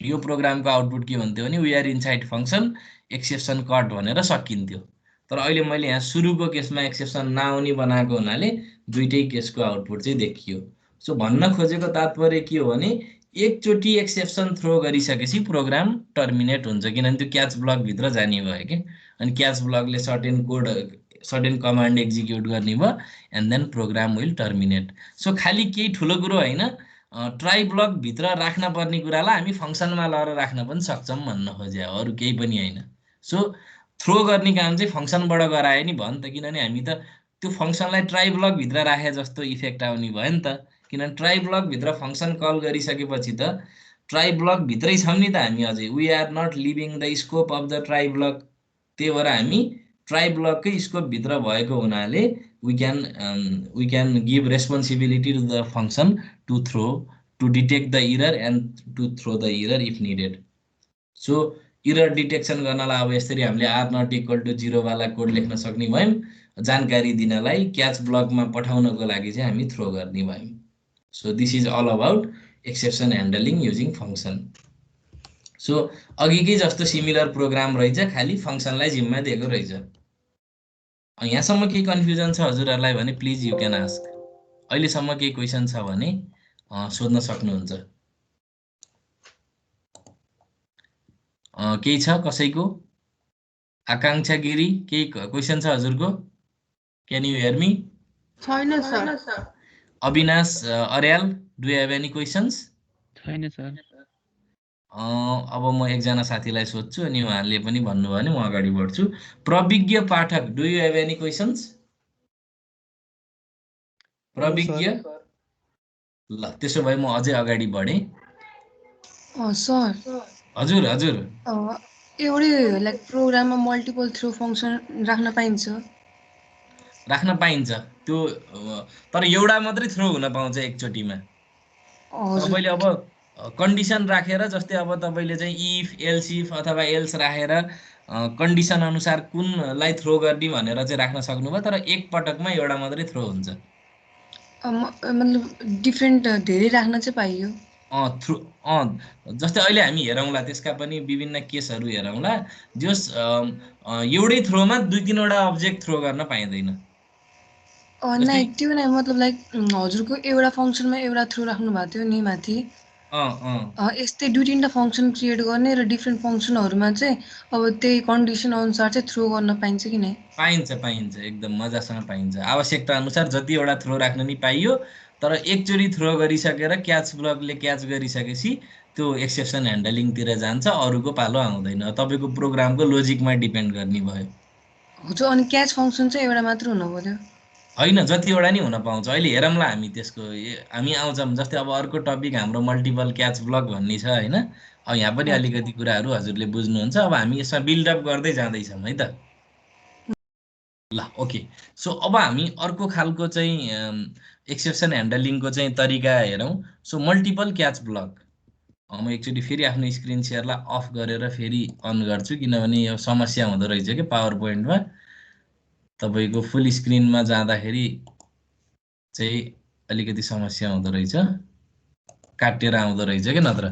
यो प्रोग्रामको आउटपुट के हुन्थ्यो भने we are inside function exception caught भनेर सकिन्थ्यो। तर अहिले मैले यहाँ सुरुको केसमा एक्सेप्सन नआउने बनाएको हुनाले दुईटै केसको आउटपुट चाहिँ देखियो। सो भन्न खोजेको तात्पर्य के हो भने एकचोटि एक्सेप्सन थ्रो गरिसकेपछि प्रोग्राम टर्मिनेट हुन्छ, किनभने त्यो क्याच ब्लकभित्र जाने भयो कि। अनि क्याच ब्लकले सर्टेन कमान्ड एक्जिक्युट गर्ने भयो and then program will terminate. So खालि केही ठुलो कुरो होइन, ट्राई ब्लकभित्र राख्न पर्ने कुरालाई हामी फङ्सनमा लगेर राख्न पनि सक्छौँ भन्न खोजे, अरू केही पनि होइन। सो थ्रो गर्ने काम चाहिँ फङ्सनबाट गरायो नि भयो नि त, किनभने हामी त त्यो फङ्सनलाई ट्राई ब्लकभित्र राखे जस्तो इफेक्ट आउने भयो नि त। किनभने ट्राई ब्लकभित्र फङ्सन कल गरिसकेपछि त ट्राई ब्लकभित्रै छौँ नि त हामी अझै, we are not leaving the scope of the try block. त्यही भएर हामी ट्राई ब्लककै स्कोपभित्र भएको हुनाले we can give responsibility to the function to detect the error and to throw the error if needed. So error detection गर्नलाई अब यसरी हामीले r not equal to 0 वाला कोड लेख्न सक्ने भयौं, जानकारी दिनलाई क्याच ब्लकमा पठाउनको लागि चाहिँ हामी थ्रो गर्ने भयौं। So this is all about exception handling using function. So अघिकै जस्तो सिमिलर प्रोग्राम रहेछ, खाली फंक्सनलाई जिम्मा दिएको रहेछ। यहाँसम्म केही कन्फ्युजन छ हजुरहरूलाई भने प्लिज यु क्यान आस्क। अहिलेसम्म केही क्वेसन छ भने सोध्न सक्नुहुन्छ। केही छ कसैको? आकांक्षा गिरी केही क्वेसन छ हजुरको? Can you hear me? छैन sir. Avinash Aryal do you have any questions? छैन सर। अब म एकजना साथीलाई सोध्छु अनि उहाँले पनि भन्नुभयो भने म अगाडि बढ्छु। Prabigya Pathak do you have any questions? Prabigya? ल त्यसो भए म अझै अगाडि बढे। सर हजुर हजुर एउटै लाइक प्रोग्राममा मल्टिपल थ्रो फङ्सन राख्न पाइन्छ? राख्न पाइन्छ त्यो, तर एउटा मात्रै थ्रो हुन पाउँछ एकचोटिमा। तपाईले अब कन्डिसन राखेर, जस्तै अब तपाईले चाहिँ इफ एल्स इफ अथवा एल्स राखेर कन्डिसन अनुसार कुनलाई थ्रो गर्ने भनेर चाहिँ राख्न सक्नुभयो, तर एक पटकमा एउटा मात्रै थ्रो हुन्छ। मतलब डिफरेन्ट धेरै राख्न चाहिँ पाइयो? जस्तै अहिले हामी हेरौँला त्यसका पनि विभिन्न केसहरू हेरौँला, जस एउटै थ्रोमा दुई तीनवटा अब्जेक्ट थ्रो गर्न पाइँदैन। नै त्यो नै मतलब लाइक हजुरको एउटा फङ्सनमा एउटा थ्रो राख्नु भएको थियो नि माथि, यस्तै दुई तीनवटा फङ्सन क्रिएट गर्ने र डिफ्रेन्ट फङ्सनहरूमा चाहिँ अब त्यही कन्डिसन अनुसार चाहिँ थ्रो गर्न पाइन्छ कि नै? पाइन्छ पाइन्छ, एकदम मजासँग पाइन्छ। आवश्यकता अनुसार जतिवटा थ्रो राख्न नि पाइयो, तर एकचोटि थ्रो गरिसकेर क्याच ब्लकले क्याच गरिसकेपछि त्यो एक्सेप्सन ह्यान्डलिङतिर जान्छ, अरूको पालो आउँदैन। तपाईँको प्रोग्रामको लोजिकमा डिपेन्ड गर्ने भयो। हजुर, अनि क्याच फङ्सन चाहिँ एउटा मात्र हुनु पर्यो? होइन, जतिवटा नि हुन पाउँछ। अहिले हेरौँला हामी त्यसको, हामी आउँछौँ। जस्तै अब अर्को टपिक हाम्रो मल्टिपल क्याच ब्लक भन्ने छ होइन। अब यहाँ पनि अलिकति कुराहरू हजुरले बुझ्नुहुन्छ। अब हामी यसमा बिल्डअप गर्दै जाँदैछौँ है त। ल ओके, सो अब हामी अर्को खालको चाहिँ एक्सेप्सन ह्यान्डलिङको चाहिँ तरिका हेरौँ। सो मल्टिपल क्याच ब्लक, म एकचोटि फेरि आफ्नो स्क्रिन सेयरलाई अफ गरेर फेरि अन गर्छु, किनभने यो समस्या हुँदो रहेछ कि पावर पोइन्टमा तपाईँको फुल स्क्रिनमा जाँदाखेरि चाहिँ अलिकति समस्या हुँदो रहेछ, काटेर आउँदो रहेछ कि नत्र।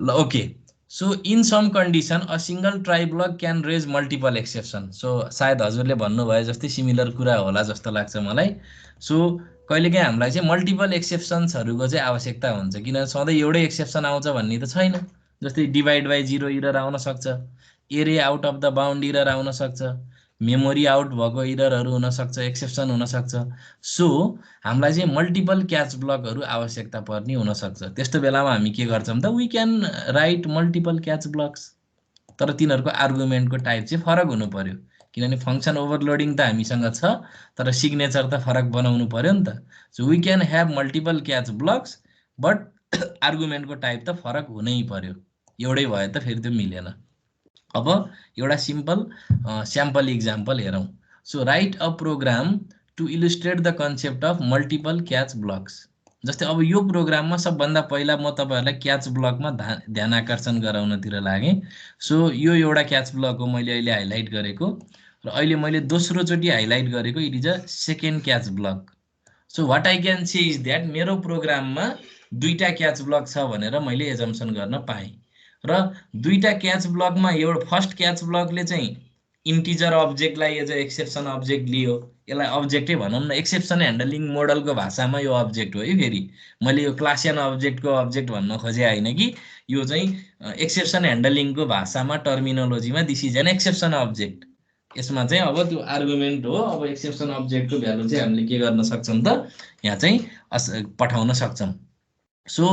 ल okay, so in some condition a single try block can raise multiple exception. So सायद हजुरले भन्नुभयो जस्तै सिमिलर कुरा होला जस्तो लाग्छ मलाई। सो कहिलेकाहीँ हामीलाई चाहिँ मल्टिपल एक्सेप्सन्सहरूको चाहिँ आवश्यकता हुन्छ, किनभने सधैँ एउटै एक्सेप्सन आउँछ भन्ने त छैन। जस्तै डिभाइड बाई जिरो इरर आउन सक्छ, एरे out of the bound error आउन सक्छ, मेमोरी आउट भएको इररहरू हुनसक्छ, एक्सेप्सन हुनसक्छ। सो हामीलाई चाहिँ मल्टिपल क्याच ब्लकहरू आवश्यकता पर्ने हुनसक्छ। त्यस्तो बेलामा हामी के गर्छौँ त, we can write multiple catch blocks. तर तिनीहरूको आर्गुमेन्टको टाइप चाहिँ फरक हुनु पर्यो, किनभने फङ्सन ओभरलोडिङ त हामीसँग छ, तर सिग्नेचर त फरक बनाउनु पर्यो नि त। So we can have multiple catch blocks, but आर्गुमेन्टको टाइप त फरक हुनै पर्यो। एउटै भयो त फेरि त्यो मिलेन। अब एउटा सिम्पल स्याम्पल इक्जाम्पल हेरौँ। So write a program to illustrate the concept of multiple catch blocks. जस्तै अब यो प्रोग्राममा सबभन्दा पहिला म तपाईँहरूलाई क्याच ब्लकमा ध्यान आकर्षण गराउनतिर लागेँ। सो यो एउटा क्याच ब्लक हो मैले अहिले हाइलाइट गरेको, र अहिले मैले दोस्रो चोटि हाइलाइट गरेको it is a second catch block. So what I can say is that मेरो प्रोग्राममा दुईटा क्याच ब्लक छ भनेर मैले एजम्सन गर्न पाएँ। र दुईटा क्याच ब्लकमा एउटा फर्स्ट क्याच ब्लकले चाहिँ इन्टिजर अब्जेक्टलाई एज अ एक्सेप्सन अब्जेक्ट लियो, यसलाई अब्जेक्टै भनौँ न, एक्सेप्सन ह्यान्डलिङ मोडलको भाषामा यो अब्जेक्ट हो है। फेरि मैले यो क्लासियन अब्जेक्टको अब्जेक्ट भन्न खोजे होइन कि, यो चाहिँ एक्सेप्सन ह्यान्डलिङको भाषामा टर्मिनोलोजीमा this is an exception object. यसमा चाहिँ अब त्यो आर्गुमेन्ट हो। अब एक्सेप्सन अब्जेक्टको भ्यालु चाहिँ हामीले के गर्न सक्छौँ त, यहाँ चाहिँ पठाउन सक्छौँ। सो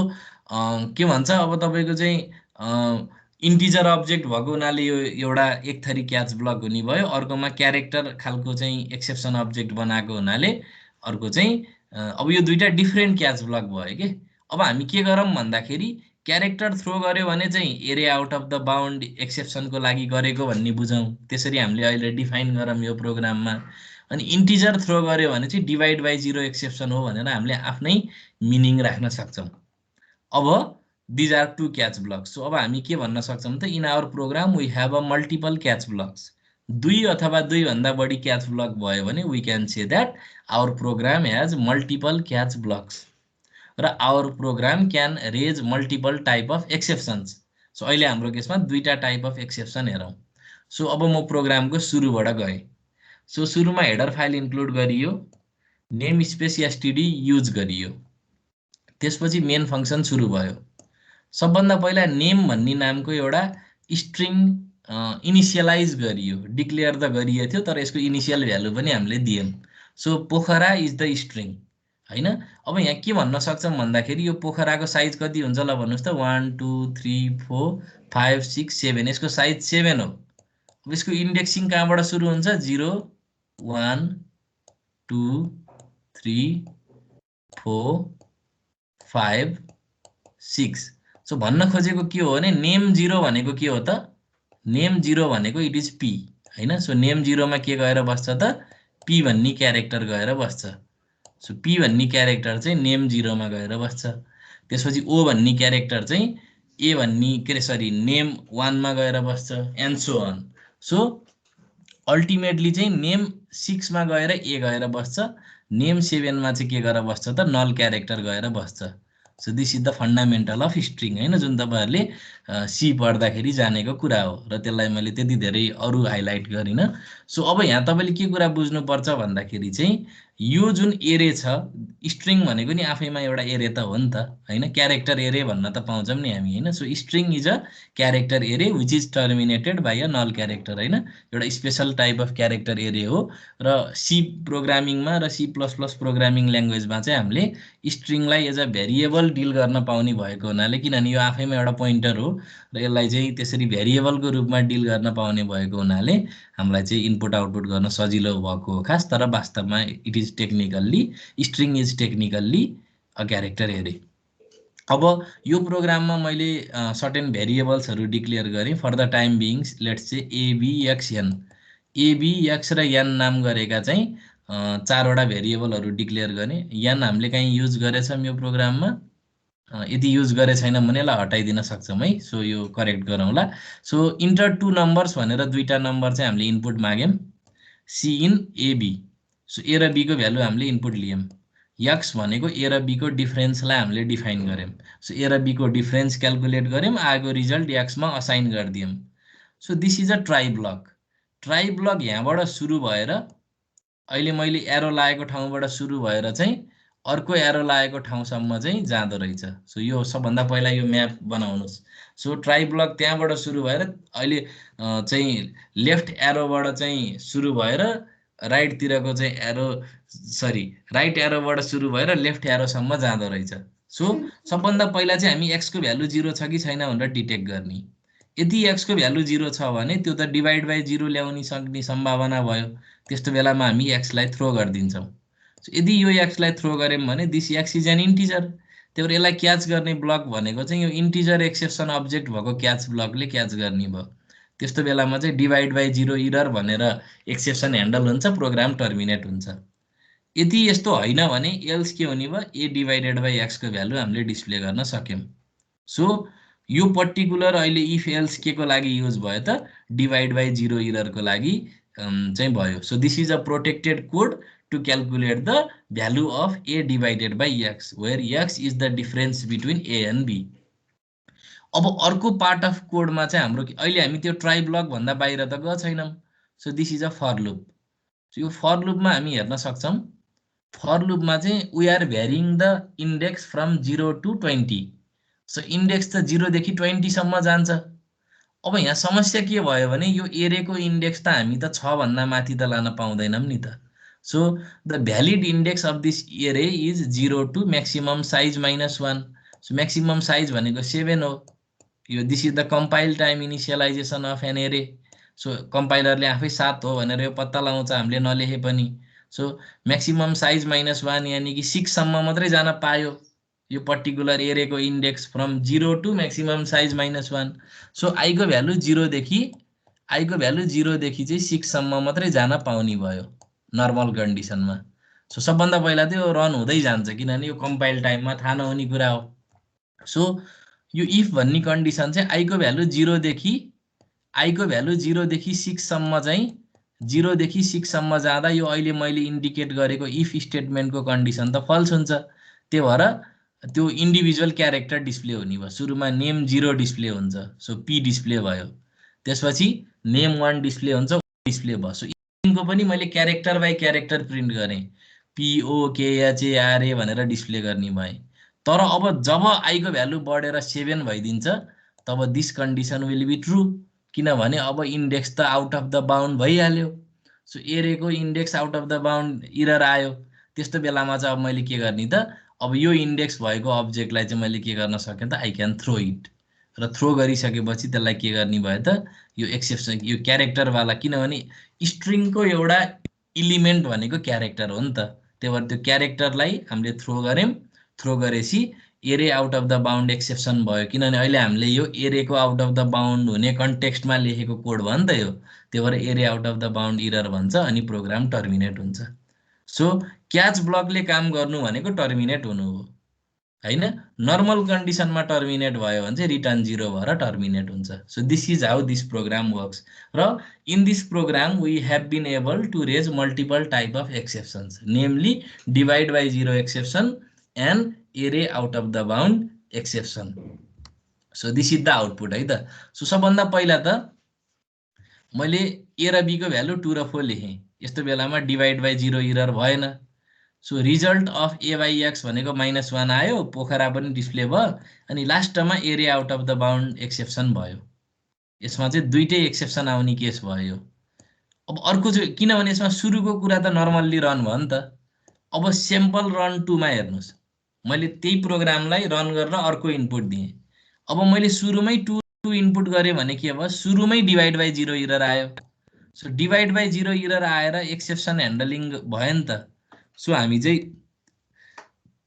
के भन्छ अब तपाईँको चाहिँ इन्टिजर अब्जेक्ट भएको हुनाले यो एउटा एक थरी क्याच ब्लक हुने भयो, अर्कोमा क्यारेक्टर खालको चाहिँ एक्सेप्सन अब्जेक्ट बनाएको हुनाले अर्को चाहिँ अब यो दुईटा डिफ्रेन्ट क्याच ब्लक भयो कि। अब हामी के गरौँ भन्दाखेरि क्यारेक्टर थ्रो गर्यो भने चाहिँ एरे आउट अफ द बााउन्ड एक्सेप्सनको लागि गरेको भन्ने बुझौँ। त्यसरी हामीले अहिले डिफाइन गरौँ यो प्रोग्राममा। अनि इन्टिजर थ्रो गर्यो भने चाहिँ डिभाइड बाई 0 एक्सेप्सन हो भनेर हामीले आफ्नै मिनिङ राख्न सक्छौँ। अब these are two catch blocks. So अब हामी के भन्न सक्छौँ त, in our program we have a multiple catch blocks. दुई अथवा दुईभन्दा बढी क्याच ब्लक भयो भने we can say that our program has multiple catch blocks र our program can raise multiple type of exceptions. So अहिले हाम्रो केसमा दुईटा टाइप अफ एक्सेप्सन हेरौँ। सो अब म प्रोग्रामको सुरुबाट गएँ। सो सुरुमा हेडर फाइल इन्क्लुड गरियो, नेम स्पेस एसटिडी युज गरियो, त्यसपछि मेन फङ्सन सुरु भयो। सबभन्दा पहिला नेम भन्ने नामको एउटा स्ट्रिङ इनिसियलाइज गरियो, डिक्लेयर त गरिएको थियो तर यसको इनिसियल भ्यालु पनि हामीले दियौँ। So Pokhara is the string हैन। अब यहाँ के भन्न सक्छौँ भन्दाखेरि यो पोखराको साइज कति हुन्छ ल भन्नुहोस् त, 1 2 3 4 5 6 7, यसको साइज 7 हो। अब यसको इन्डेक्सिङ कहाँबाट सुरु हुन्छ, 0 1 2 3 4 5 6। सो भन्न खोजेको के हो भने नेम 0 भनेको के हो त, नेम 0 भनेको इट इज पी हैन। सो नेम 0 मा के गएर बस्छ त, पी भन्ने क्यारेक्टर गएर बस्छ। सो पी भन्ने क्यारेक्टर चाहिँ नेम 0 मा गएर बस्छ। त्यसपछि ओ भन्ने क्यारेक्टर चाहिँ ए भन्ने के सरी नेम 1 मा गएर बस्छ, and so on. So ultimately चाहिँ नेम 6 मा गएर ए गएर बस्छ, नेम 7 मा चाहिँ के गएर बस्छ त, नल क्यारेक्टर गएर बस्छ। So this is the fundamental of string हैन, जुन तपाईँहरूले सी पढ्दाखेरि जानेको कुरा हो र त्यसलाई मैले त्यति धेरै अरू हाइलाइट गरिनँ। सो अब यहाँ तपाईँले के कुरा बुझ्नुपर्छ भन्दाखेरि चाहिँ यो जुन एरे छ, स्ट्रिङ भनेको नि आफैमा एउटा एरे त हो नि त हैन, क्यारेक्टर एरे भन्न त पाउँछौँ नि हामी हैन। So string is a character array which is terminated by a null character हैन, एउटा स्पेसल टाइप अफ क्यारेक्टर एरे हो। र सी प्रोग्रामिङमा र सी प्लस प्लस प्रोग्रामिङ ल्याङ्ग्वेजमा चाहिँ हामीले स्ट्रिङलाई एज अ भेरिएबल डिल गर्न पाउने भएको हुनाले, किनभने यो आफैमा एउटा पोइन्टर हो र यसलाई चाहिँ त्यसरी भेरिएबलको रूपमा डिल गर्न पाउने भएको हुनाले हामीलाई चाहिँ इनपुट आउटपुट गर्न सजिलो भएको हो खास। तर वास्तवमा it is technically, string is technically a character array. अब यो प्रोग्राममा मैले सर्टेन भेरिएबल्सहरू डिक्लेयर गरेँ for the time beings, let's say a b x n, a b x र एन नाम गरेका चाहिँ 4वटा भेरिएबलहरू डिक्लेयर गरेँ। एन हामीले कहीँ युज गरेछौँ यो प्रोग्राममा, यदि युज गरे छैन भने यसलाई हटाइदिन सक्छौँ है। सो यो करेक्ट गरौँला। सो इन्टर 2 नम्बर्स भनेर दुईटा नम्बर चाहिँ हामीले इनपुट माग्यौँ, c in a b. So a र बीको भ्यालु हामीले इनपुट लियौँ। एक्स भनेको ए र बीको डिफरेन्सलाई हामीले डिफाइन गऱ्यौँ। सो ए र बीको डिफरेन्स क्यालकुलेट गऱ्यौँ, आएको रिजल्ट एक्समा असाइन गरिदियौँ। So this is a try block. Try block यहाँबाट सुरु भएर अहिले मैले एरो लागेको ठाउँबाट सुरु भएर चाहिँ अर्को एरो लागेको ठाउँसम्म चाहिँ जाँदो रहेछ। सो यो सबभन्दा पहिला यो म्याप बनाउनुहोस्। सो ट्राई ब्लक त्यहाँबाट सुरु भएर अहिले चाहिँ लेफ्ट एरोबाट चाहिँ सुरु भएर राइटतिरको चाहिँ एरो राइट एरोबाट सुरु भएर लेफ्ट एरोसम्म जाँदो रहेछ। सो सबभन्दा पहिला चाहिँ हामी एक्सको भ्यालु 0 छ कि छैन भनेर डिटेक्ट गर्ने। यदि एक्सको भ्यालु 0 छ भने त्यो त डिभाइड बाई 0 ल्याउन सक्ने सम्भावना भयो, त्यस्तो बेलामा हामी एक्सलाई थ्रो गरिदिन्छौँ। यदि यो एक्सलाई थ्रो गऱ्यौँ भने this X is an integer, त्यही भएर यसलाई क्याच गर्ने ब्लक भनेको चाहिँ यो इन्टिजर एक्सेप्सन अब्जेक्ट भएको क्याच ब्लकले क्याच गर्ने भयो। त्यस्तो बेलामा चाहिँ डिभाइड बाई 0 इरर भनेर एक्सेप्सन ह्यान्डल हुन्छ, प्रोग्राम टर्मिनेट हुन्छ। यदि यस्तो होइन भने एल्स के हुने भयो, ए डिभाइडेड बाई एक्सको भ्यालु हामीले डिस्प्ले गर्न सक्यौँ। सो यो पर्टिकुलर अहिले इफ एल्स के को लागि युज भयो त डिभाइड बाई 0 इररको लागि चाहिँ भयो। So this is a protected code to calculate the value of A divided by X where X is the difference between A and B. अब अर्को पार्ट अफ कोडमा चाहिँ हाम्रो अहिले हामी त्यो ट्राई ब्लक भन्दा बाहिर त गएको छैनौँ। So this is a for loop. So यो फर लुपमा हामी हेर्न सक्छौँ फर लुपमा चाहिँ we are varying the index from 0 to 20। So index त 0 देखि 20 सम्म जान्छ। अब यहाँ समस्या के भयो भने यो एरेको इन्डेक्स त हामी त 6 भन्दा माथि त लान पाउँदैनौँ नि त। So the valid index of this array is 0 to maximum size -1। So maximum size भनेको 7 हो। यो this is the compile time initialization of an array. So कम्पाइलरले आफै 7 हो भनेर यो पत्ता लगाउँछ हामीले नलेखे पनि। सो म्याक्सिमम साइज -1 यानि कि 6 सम्म मात्रै जान पायो यो पर्टिकुलर एरेको index from 0 to maximum size -1। So आईको भ्यालु 0 देखि चाहिँ 6 सम्म मात्रै जान पाउने भयो नर्मल कन्डिसनमा। सो सबभन्दा पहिला त यो रन हुँदै जान्छ किनभने यो कम्पाइल टाइममा थाहा नहुने कुरा हो। सो यो इफ भन्ने कन्डिसन चाहिँ आईको भ्यालु 0 देखि 6 सम्म चाहिँ 0 देखि 6 सम्म जाँदा यो अहिले मैले इन्डिकेट गरेको इफ स्टेटमेन्टको कन्डिसन त फल्स हुन्छ। त्यही भएर त्यो इन्डिभिजुअल क्यारेक्टर डिस्प्ले हुने भयो। सुरुमा नेम 0 डिस्प्ले हुन्छ। सो पी डिस्प्ले भयो। त्यसपछि नेम 1 डिस्प्ले हुन्छ डिस्प्ले भयो। सो इनको पनि मैले क्यारेक्टर बाई क्यारेक्टर प्रिन्ट गरेँ POKHARA भनेर डिस्प्ले गर्ने भएँ। तर अब जब आईको भ्यालु बढेर 7 भइदिन्छ तब this condition will be true किनभने अब इन्डेक्स त आउट अफ द बााउन्ड भइहाल्यो। सो एरेको index out of the bound error आयो। त्यस्तो बेलामा चाहिँ अब मैले के गर्ने त अब यो इन्डेक्स भएको अब्जेक्टलाई चाहिँ मैले के गर्न सकेँ त आई क्यान थ्रो इट। र थ्रो गरिसकेपछि त्यसलाई के गर्ने भयो त यो एक्सेप्सन यो क्यारेक्टरवाला किनभने स्ट्रिङको एउटा इलिमेन्ट भनेको क्यारेक्टर हो नि त। त्यही भएर त्यो क्यारेक्टरलाई हामीले थ्रो गऱ्यौँ। थ्रो गरेपछि एरे out of the bound exception भयो किनभने अहिले हामीले यो एरेको आउट अफ द बााउन्ड हुने कन्टेक्स्टमा लेखेको कोड भयो नि त यो। त्यही भएर एरे out of the bound error भन्छ अनि प्रोग्राम टर्मिनेट हुन्छ। सो क्याच ब्लकले काम गर्नु भनेको टर्मिनेट हुनु हो हैन। नर्मल कन्डिसनमा टर्मिनेट भयो भने चाहिँ रिटर्न 0 भएर टर्मिनेट हुन्छ। So this is how this program works. र in this program we have been able to raise multiple type of exceptions namely divide by 0 exception and array out of the bound exception. So this is the output है त। So सबभन्दा पहिला त मैले ए र be को value 2 र 4 लेखेँ। यस्तो बेलामा डिभाइड बाई 0 इरर भएन। So result of A by x भनेको -1 आयो पोखरा पनि डिस्प्ले भयो अनि लास्टमा एरे out of the bound exception भयो। यसमा चाहिँ दुईटै एक्सेप्सन आउने केस भयो। अब अर्को चाहिँ किनभने यसमा सुरुको कुरा त नर्मल्ली रन भयो नि त। अब स्याम्पल रन 2 मा हेर्नुहोस् मैले त्यही प्रोग्रामलाई रन गरेर अर्को इनपुट दिएँ। अब मैले सुरुमै 2 इनपुट गरेँ भने के भयो सुरुमै डिभाइड बाई 0 इरर आयो। सो डिभाइड बाई 0 इरर आएर एक्सेप्सन ह्यान्डलिङ भयो नि त। सो हामी चाहिँ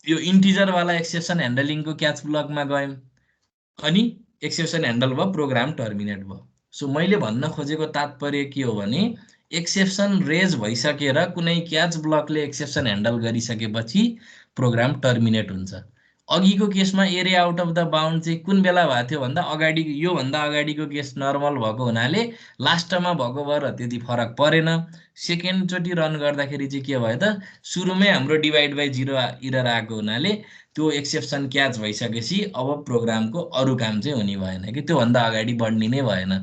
यो इन्टिजरवाला एक्सेप्सन ह्यान्डलिङको क्याच ब्लकमा गयौँ अनि एक्सेप्सन ह्यान्डल भयो प्रोग्राम टर्मिनेट भयो। सो मैले भन्न खोजेको तात्पर्य के हो भने एक्सेप्सन रेज भइसकेर कुनै क्याच ब्लकले एक्सेप्सन ह्यान्डल गरिसकेपछि प्रोग्राम टर्मिनेट हुन्छ। अघिको केसमा एरे आउट अफ द बााउन्ड चाहिँ कुन बेला भएको थियो भन्दा अगाडि योभन्दा अगाडिको केस नर्मल भएको हुनाले लास्टमा भएको भएर त्यति फरक परेन। सेकेन्डचोटि रन गर्दाखेरि चाहिँ के भयो त सुरुमै हाम्रो डिभाइड बाई 0 इरर आएको हुनाले त्यो एक्सेप्सन क्याच भइसकेपछि अब प्रोग्रामको अरू काम चाहिँ हुने भएन कि त्योभन्दा अगाडि बढ्ने नै भएन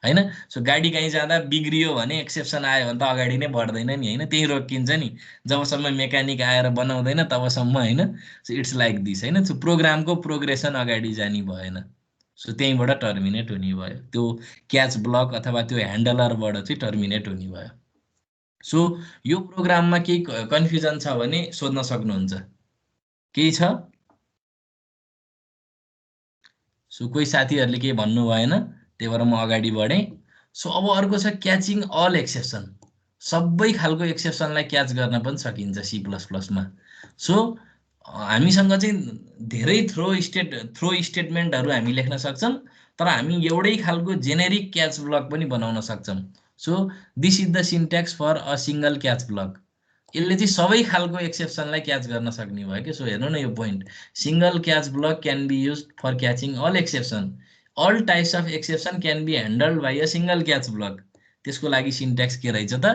हैन। सो गाडी कहीँ जाँदा बिग्रियो भने एक्सेप्सन आयो भने त अगाडि नै बढ्दैन नि हैन त्यही रोकिन्छ नि जबसम्म मेकानिक आएर बनाउँदैन तबसम्म हैन। सो इट्स लाइक दिस हैन। सो प्रोग्रामको प्रोग्रेसन अगाडि जाने भएन। सो त्यहीँबाट टर्मिनेट हुने भयो त्यो क्याच ब्लक अथवा त्यो ह्यान्डलरबाट चाहिँ टर्मिनेट हुने भयो। सो यो प्रोग्राममा केही कन्फ्युजन छ भने सोध्न सक्नुहुन्छ केही छ? सो कोही साथीहरूले केही भन्नु भएन त्यही भएर म अगाडि बढेँ। सो अब अर्को छ क्याचिङ अल एक्सेप्सन। सबै खालको एक्सेप्सनलाई क्याच गर्न पनि सकिन्छ C++ मा। सो हामीसँग चाहिँ धेरै थ्रो स्टेटमेन्टहरू हामी लेख्न सक्छौँ तर हामी एउटै खालको जेनेरिक क्याच ब्लक पनि बनाउन सक्छौँ। So this is the syntax for a single catch block. यसले चाहिँ सबै खालको एक्सेप्सनलाई क्याच गर्न सक्ने भयो कि। सो हेर्नु न यो point, single catch block can be used for catching all exception, all types of exception can be handled by a single catch block. त्यसको लागि सिन्ट्याक्स के रहेछ त,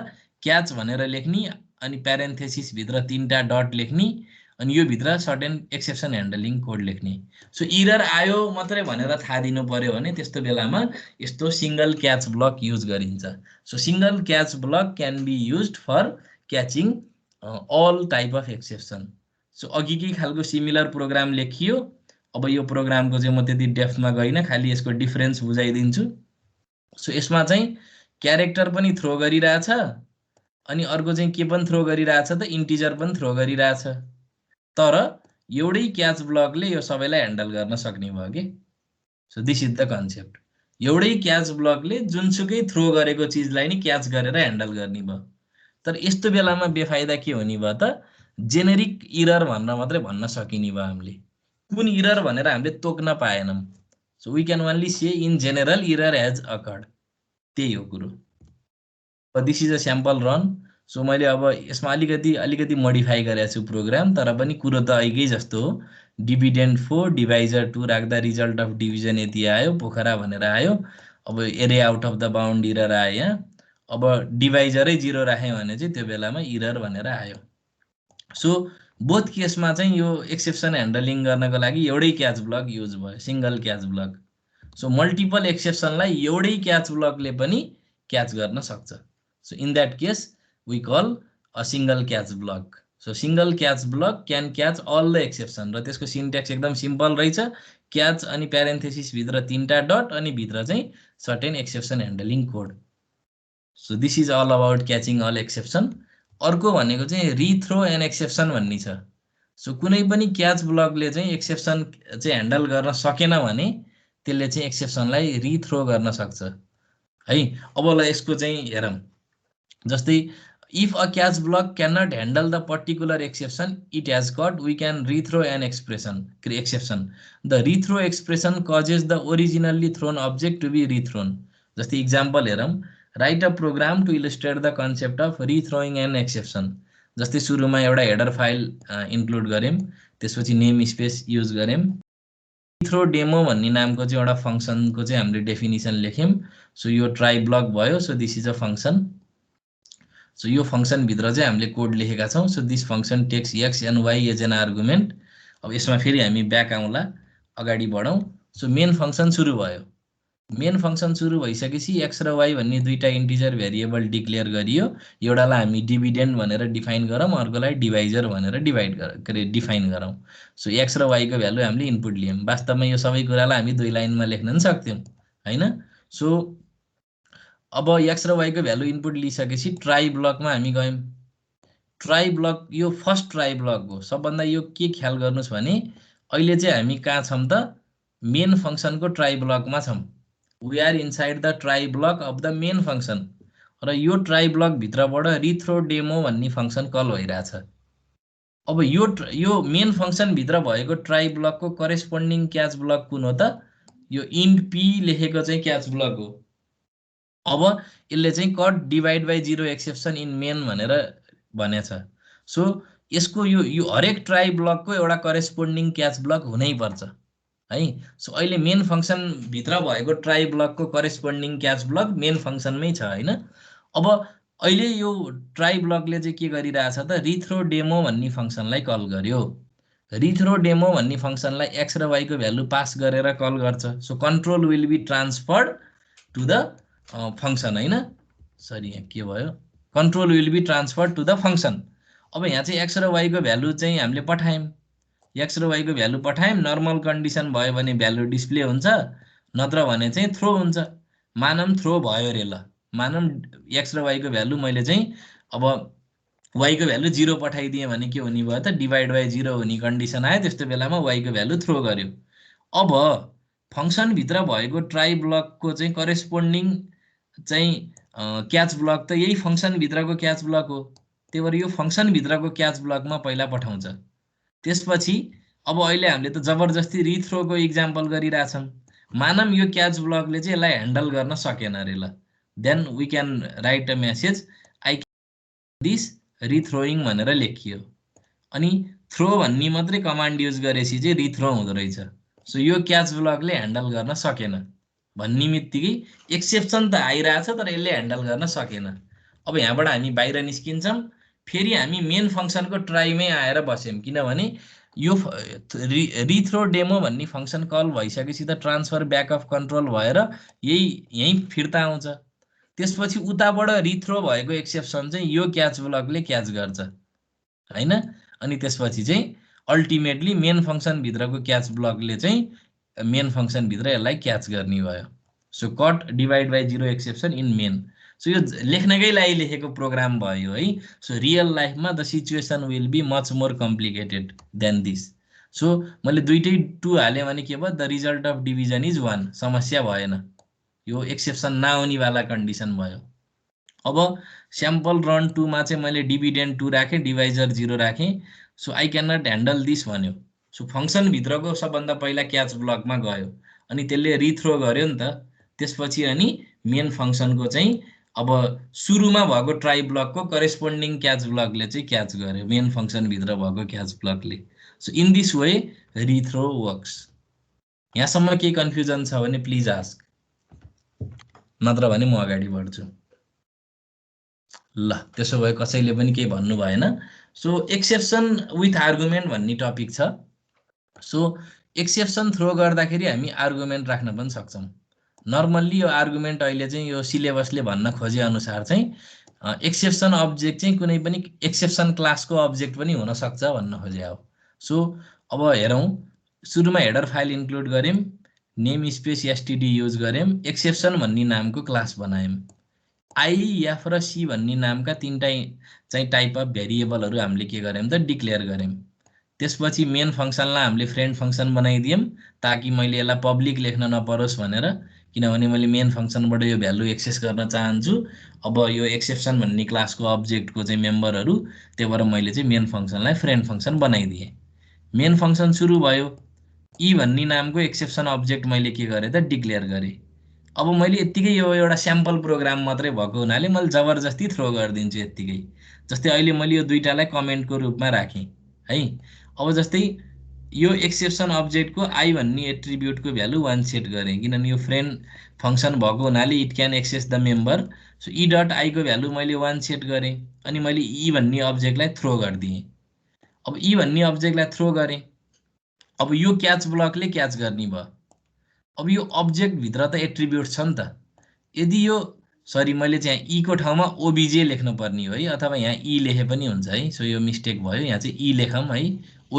क्याच भनेर लेख्ने अनि प्यारेन्थेसिस भित्र 3टा डट लेख्ने अनि यो भित्र सर्टेन एक्सेप्सन ह्यान्डलिङ कोड लेख्ने। सो इरर आयो मात्रै भनेर थाहा दिनु पर्यो भने त्यस्तो बेलामा यस्तो सिंगल क्याच ब्लक युज गरिन्छ। So single catch block can be used for catching all type of exception. So अघिकै खालको सिमिलर प्रोग्राम लेखियो। अब यो प्रोग्रामको चाहिँ म त्यति डेप्थमा गइनँ, खालि यसको डिफरेन्स बुझाइदिन्छु। सो यसमा चाहिँ क्यारेक्टर पनि थ्रो गरिरहेछ अनि अर्को चाहिँ के पनि थ्रो गरिरहेछ त, इन्टिजर पनि थ्रो गरिरहेछ। तर एउटै क्याच ब्लकले यो सबैलाई ह्यान्डल गर्न सक्ने भयो कि। So this is the concept, एउटै क्याच ब्लकले जुनसुकै थ्रो गरेको चिजलाई नि क्याच गरेर ह्यान्डल गर्ने भयो। तर यस्तो बेलामा बेफाइदा के हुने भयो त, जेनेरिक इरर भनेर मात्रै भन्न सकिने भयो हामीले, कुन इरर भनेर हामीले तोक्न पाएनौँ। So we can only say in general error has occurred, त्यही हो कुरो। This is a sample run. So मैले अब यसमा अलिकति मोडिफाई गरेको छु प्रोग्राम, तर पनि कुरो त एकै जस्तो हो। डिभिडेन्ड 4 डिभाइजर 2 राख्दा रिजल्ट अफ डिभिजन यति आयो, पोखरा भनेर आयो। अब एरे out of the bound error आयो यहाँ। अब डिभाइजरै 0 राख्यो भने चाहिँ त्यो बेलामा इरर भनेर आयो। सो बोथ केसमा चाहिँ यो एक्सेप्सन ह्यान्डलिङ गर्नको लागि एउटै क्याच ब्लक युज भयो, single catch block. So multiple एक्सेप्सनलाई एउटै क्याच ब्लकले पनि क्याच गर्न सक्छ। So in that case we call a single catch block. So single catch block can catch all the exception, र त्यसको सिन्ट्याक्स एकदम सिम्पल रहेछ, क्याच अनि प्यारेन्थेसिस भित्र 3टा डट अनि भित्र चाहिँ certain exception handling code. So this is all about catching all exception. अर्को भनेको चाहिँ रिथ्रो एन्ड एक्सेप्सन भन्ने छ। सो कुनै पनि क्याच ब्लकले चाहिँ एक्सेप्सन चाहिँ ह्यान्डल गर्न सकेन भने त्यसले चाहिँ एक्सेप्सनलाई रिथ्रो गर्न सक्छ है। अब ल यसको चाहिँ हेरौँ, जस्तै if a catch block can not handle the particular exception it has caught, we can rethrow an expression exception. The rethrow expression causes the originally thrown object to be rethrown. जस्तै इक्जाम्पल हेरौँ, write a program to illustrate the concept of rethrowing an exception. जस्तै सुरुमा एउटा header file include गऱ्यौँ, त्यसपछि name space use गऱ्यौँ, रिथ्रो demo भन्ने नामको चाहिँ एउटा फङ्सनको चाहिँ हामीले डेफिनिसन लेख्यौँ। सो यो ट्राई ब्लक भयो। So this is a function. So यो फङ्सनभित्र चाहिँ हामीले कोड लेखेका छौँ। So this function takes x and y as an argument. अब यसमा फेरि हामी ब्याक आउँला, अगाडि बढौँ। सो मेन फङ्सन सुरु भयो। मेन फङ्सन सुरु भइसकेपछि एक्स र वाइ भन्ने 2टा इन्टिजर भेरिएबल डिक्लेयर गरियो। एउटालाई हामी डिभिडेन्ड भनेर डिफाइन गरौँ, अर्कोलाई डिभाइजर भनेर डिफाइन गरौँ। सो एक्स र वाइको भ्यालु हामीले इनपुट लियौँ। वास्तवमा यो सबै कुरालाई हामी 2 लाइनमा लेख्न पनि सक्थ्यौँ होइन। सो अब एक्स र वाइको भ्यालु इनपुट लिइसकेपछि ट्राई ब्लकमा हामी गयौँ। ट्राई ब्लक यो फर्स्ट ट्राई ब्लक हो। सबभन्दा यो के ख्याल गर्नुहोस् भने अहिले चाहिँ हामी कहाँ छौँ त, मेन फङ्सनको ट्राई ब्लकमा छौँ। We are inside the try block of the main function, र यो ट्राई ब्लक भित्रबाट रिथ्रो डेमो भन्ने फङ्सन कल भइरहेछ। अब यो मेन फङ्सन भित्र भएको ट्राई ब्लकको करेस्पोन्डिङ क्याच ब्लक कुन हो त, यो इन्ट पी लेखेको चाहिँ क्याच ब्लक हो। अब यसले चाहिँ cut divide by 0 exception in main भनेर भनेछ। सो यसको यो हरेक ट्राई ब्लकको एउटा करेस्पोन्डिङ क्याच ब्लक हुनैपर्छ है। सो अहिले मेन फङ्सन भित्र भएको ट्राई ब्लकको करेस्पोन्डिङ क्याच ब्लक मेन फङ्सनमै छ होइन। अब अहिले यो ट्राई ब्लकले चाहिँ के गरिरहेछ त, रिथ्रो डेमो भन्ने फङ्सनलाई कल गर्यो। रिथ्रो डेमो भन्ने फङ्सनलाई एक्स र वाइको भ्यालु पास गरेर कल गर्छ। So control will be transferred to the function होइन, सरी यहाँ के भयो, control will be transferred to the function. अब यहाँ चाहिँ एक्स र वाइको भ्यालु चाहिँ हामीले पठायौँ, एक्स र वाइको भ्यालु पठायौँ। नर्मल कन्डिसन भयो भने भ्यालु डिस्प्ले हुन्छ, नत्र भने चाहिँ थ्रो हुन्छ। मानौँ थ्रो भयो रे, ल मानौँ एक्स र वाइको भ्यालु मैले चाहिँ अब वाइको भ्यालु 0 पठाइदिएँ भने के हुने भयो त, डिभाइड बाई 0 हुने कन्डिसन आयो। त्यस्तो बेलामा वाइको भ्यालु थ्रो गर्यो। अब फङ्सनभित्र भएको ट्राई ब्लकको चाहिँ करेस्पोन्डिङ चाहिँ क्याच ब्लक त यही फङ्सनभित्रको क्याच ब्लक हो। त्यही भएर यो फङ्सनभित्रको क्याच ब्लकमा पहिला पठाउँछ। त्यसपछि अब अहिले हामीले त जबरजस्ती रिथ्रोको इक्जाम्पल गरिरहेछौँ। मानौँ यो क्याच ब्लकले चाहिँ यसलाई ह्यान्डल गर्न सकेन अरे, ल then we can write a message I this rethrowing भनेर लेखियो अनि थ्रो भन्ने मात्रै कमान्ड युज गरेपछि चाहिँ रिथ्रो हुँदो रहेछ सो यो क्याच ब्लकले ह्यान्डल गर्न सकेन भन्ने बित्तिकै एक्सेप्सन त आइरहेछ तर यसले ह्यान्डल गर्न सकेन अब यहाँबाट हामी बाहिर निस्किन्छौँ फेरि हामी मेन फङ्सनको ट्राईमै आएर बस्यौँ किनभने यो रिथ्रो डेमो भन्ने फङ्सन कल भइसकेपछि त ट्रान्सफर ब्याक अफ कन्ट्रोल भएर यही फिर्ता आउँछ त्यसपछि उताबाट रिथ्रो भएको एक्सेप्सन चाहिँ यो क्याच ब्लकले क्याच गर्छ हैन अनि त्यसपछि चाहिँ अल्टिमेटली मेन फङ्सनभित्रको क्याच ब्लकले चाहिँ मेन फङ्सनभित्र यसलाई क्याच गर्ने भयो so caught divide by 0 exception in main so यो लेख्नकै लागि लेखेको प्रोग्राम भयो है सो रियल लाइफमा the situation will be much more complicated than this so मैले दुईटै 2 हालेँ भने के भयो the result of division is 1 समस्या भएन यो एक्सेप्सन नआउनेवाला कन्डिसन भयो अब स्याम्पल रन 2 मा चाहिँ मैले डिभिडेन्ड 2 राखेँ डिभाइजर 0 राखेँ so I can not handle this भन्यो सो फङ्सनभित्रको सबभन्दा पहिला क्याच ब्लकमा गयो अनि त्यसले रिथ्रो गर्यो नि त त्यसपछि अनि मेन फङ्सनको चाहिँ अब सुरुमा भएको ट्राई ब्लकको करेस्पोन्डिङ क्याच ब्लकले चाहिँ क्याच गर्यो मेन फङ्सनभित्र भएको क्याच ब्लकले so in this way rethrow works यहाँसम्म केही कन्फ्युजन छ भने प्लिज आस्क नत्र भने म अगाडि बढ्छु ल त्यसो भए कसैले पनि केही भन्नु भएन सो एक्सेप्सन विथ आर्गुमेन्ट भन्ने टपिक छ सो एक्सेप्सन थ्रो गर्दाखेरि हामी आर्गुमेन्ट राख्न पनि सक्छौँ नर्मल्ली यो आर्गुमेन्ट अहिले चाहिँ यो सिलेबसले भन्न खोजे अनुसार चाहिँ एक्सेप्सन अब्जेक्ट चाहिँ कुनै पनि एक्सेप्सन क्लासको अब्जेक्ट पनि हुन सक्छ भन्न खोजे हो सो अब हेरौँ सुरुमा हेडर फाइल इन्क्लुड गर्यौँ नेम स्पेस एसटीडी युज गर्यौँ एक्सेप्सन भन्ने नामको क्लास बनायौँ आई एफ र सी भन्ने नामका तीनटा चाहिँ टाइप अफ भेरिएबलहरू हामीले के गर्यौँ त डिक्लेयर गर्यौँ त्यसपछि मेन फङ्सनलाई हामीले फ्रेन्ड फङ्सन बनाइदियौँ ताकि मैले यसलाई पब्लिक लेख्न नपरोस् भनेर किनभने मैले मेन फङ्सनबाट यो भ्यालु एक्सेस गर्न चाहन्छु अब यो एक्सेप्सन भन्ने क्लासको अब्जेक्टको चाहिँ मेम्बरहरू त्यही भएर मैले चाहिँ मेन फङ्सनलाई फ्रेन्ड फङ्सन बनाइदिएँ मेन फङ्सन सुरु भयो ई भन्ने नामको एक्सेप्सन अब्जेक्ट मैले के गरेँ त डिक्लेयर गरेँ अब मैले यत्तिकै यो एउटा स्याम्पल प्रोग्राम मात्रै भएको हुनाले मैले जबरजस्ती थ्रो गरिदिन्छु यत्तिकै जस्तै अहिले मैले यो दुईटालाई कमेन्टको रूपमा राखेँ है अब जस्तै यो एक्सेप्सन अब्जेक्टको आई भन्ने एट्रिब्युटको भ्यालु 1 सेट गरेँ किनभने यो फ्रेन्ड फङ्सन भएको हुनाले it can access the member so e dot आईको भ्यालु मैले 1 सेट गरेँ अनि मैले ई भन्ने अब्जेक्टलाई थ्रो गरिदिएँ अब ई भन्ने अब्जेक्टलाई थ्रो गरेँ अब यो क्याच ब्लकले क्याच गर्ने भयो अब यो अब्जेक्टभित्र त एट्रिब्युट छ नि त यदि यो सरी मैले चाहिँ ई को ठाउँमा ओबिजे लेख्नु पर्ने हो है अथवा यहाँ ई लेखे पनि हुन्छ है सो यो मिस्टेक भयो यहाँ चाहिँ ई लेखौँ है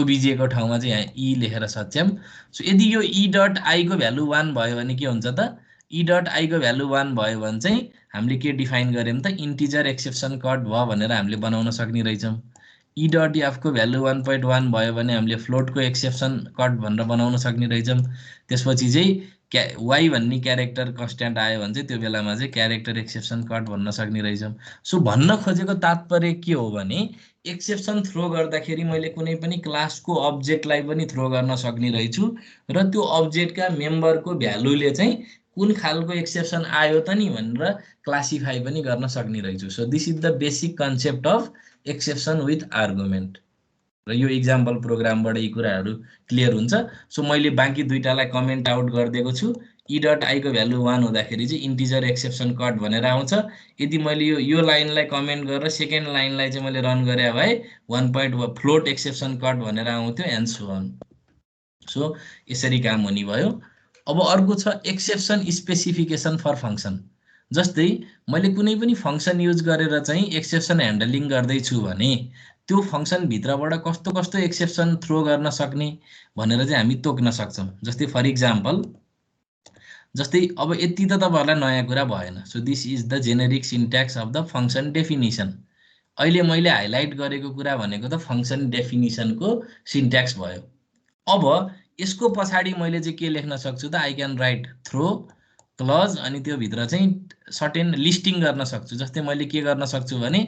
ओबिजे को ठाउँमा चाहिँ यहाँ ई लेखेर सच्याम सो यदि यो ई डट आई को भ्यालु 1 भयो भने के हुन्छ त ई डट आई को भ्यालु 1 भयो भने चाहिँ हामीले के डिफाइन गर्यौँ त इन्टिजर एक्सेप्सन कट भयो भनेर हामीले बनाउन सक्ने रहेछौँ ई डट एफ को भ्यालु 1.1 भयो भने हामीले फ्लोटको एक्सेप्सन कट भनेर बनाउन सक्ने रहेछौँ त्यसपछि चाहिँ वाई भन्ने क्यारेक्टर कन्स्ट्यान्ट आयो भने चाहिँ त्यो बेलामा चाहिँ क्यारेक्टर एक्सेप्सन कट भन्न सक्ने रहेछौँ सो भन्न खोजेको तात्पर्य के हो भने एक्सेप्सन थ्रो गर्दाखेरि मैले कुनै पनि क्लासको अब्जेक्टलाई पनि थ्रो गर्न सक्ने रहेछु र त्यो अब्जेक्टका मेम्बरको भ्यालुले चाहिँ कुन खालको एक्सेप्सन आयो त नि भनेर क्लासिफाई पनि गर्न सक्ने रहेछु so this is the basic concept of exception with argument र यो इक्जाम्पल प्रोग्रामबाट यी कुराहरू क्लियर हुन्छ सो मैले बाँकी दुईटालाई कमेन्ट आउट गरिदिएको छु ई डट आईको भ्यालु 1 हुँदाखेरि चाहिँ इन्टिजर एक्सेप्सन कट भनेर आउँछ यदि मैले यो लाइनलाई कमेन्ट गरेर सेकेन्ड लाइनलाई चाहिँ मैले रन गरे भए 1. फ्लोट एक्सेप्सन कट भनेर आउँथ्यो एन्ड सो अन सो यसरी काम हुने भयो अब अर्को छ एक्सेप्सन स्पेसिफिकेसन फर फङ्सन जस्तै मैले कुनै पनि फङ्सन युज गरेर चाहिँ एक्सेप्सन ह्यान्डलिङ गर्दैछु भने त्यो फङ्सन भित्रबाट कस्तो कस्तो एक्सेप्सन थ्रो गर्न सक्ने भनेर चाहिँ हामी तोक्न सक्छौँ जस्तै फर इक्जाम्पल जस्तै अब यति त तपाईहरुलाई नयाँ कुरा भएन so this is the generic syntax of the function definition अहिले मैले हाइलाइट गरेको कुरा भनेको त फङ्सन डेफिनिसनको सिन्ट्याक्स भयो अब यसको पछाडि मैले चाहिँ के लेख्न सक्छु त I can write throw clause अनि त्यो भित्र चाहिँ सर्टेन लिस्टिङ गर्न सक्छु जस्तै मैले के गर्न सक्छु भने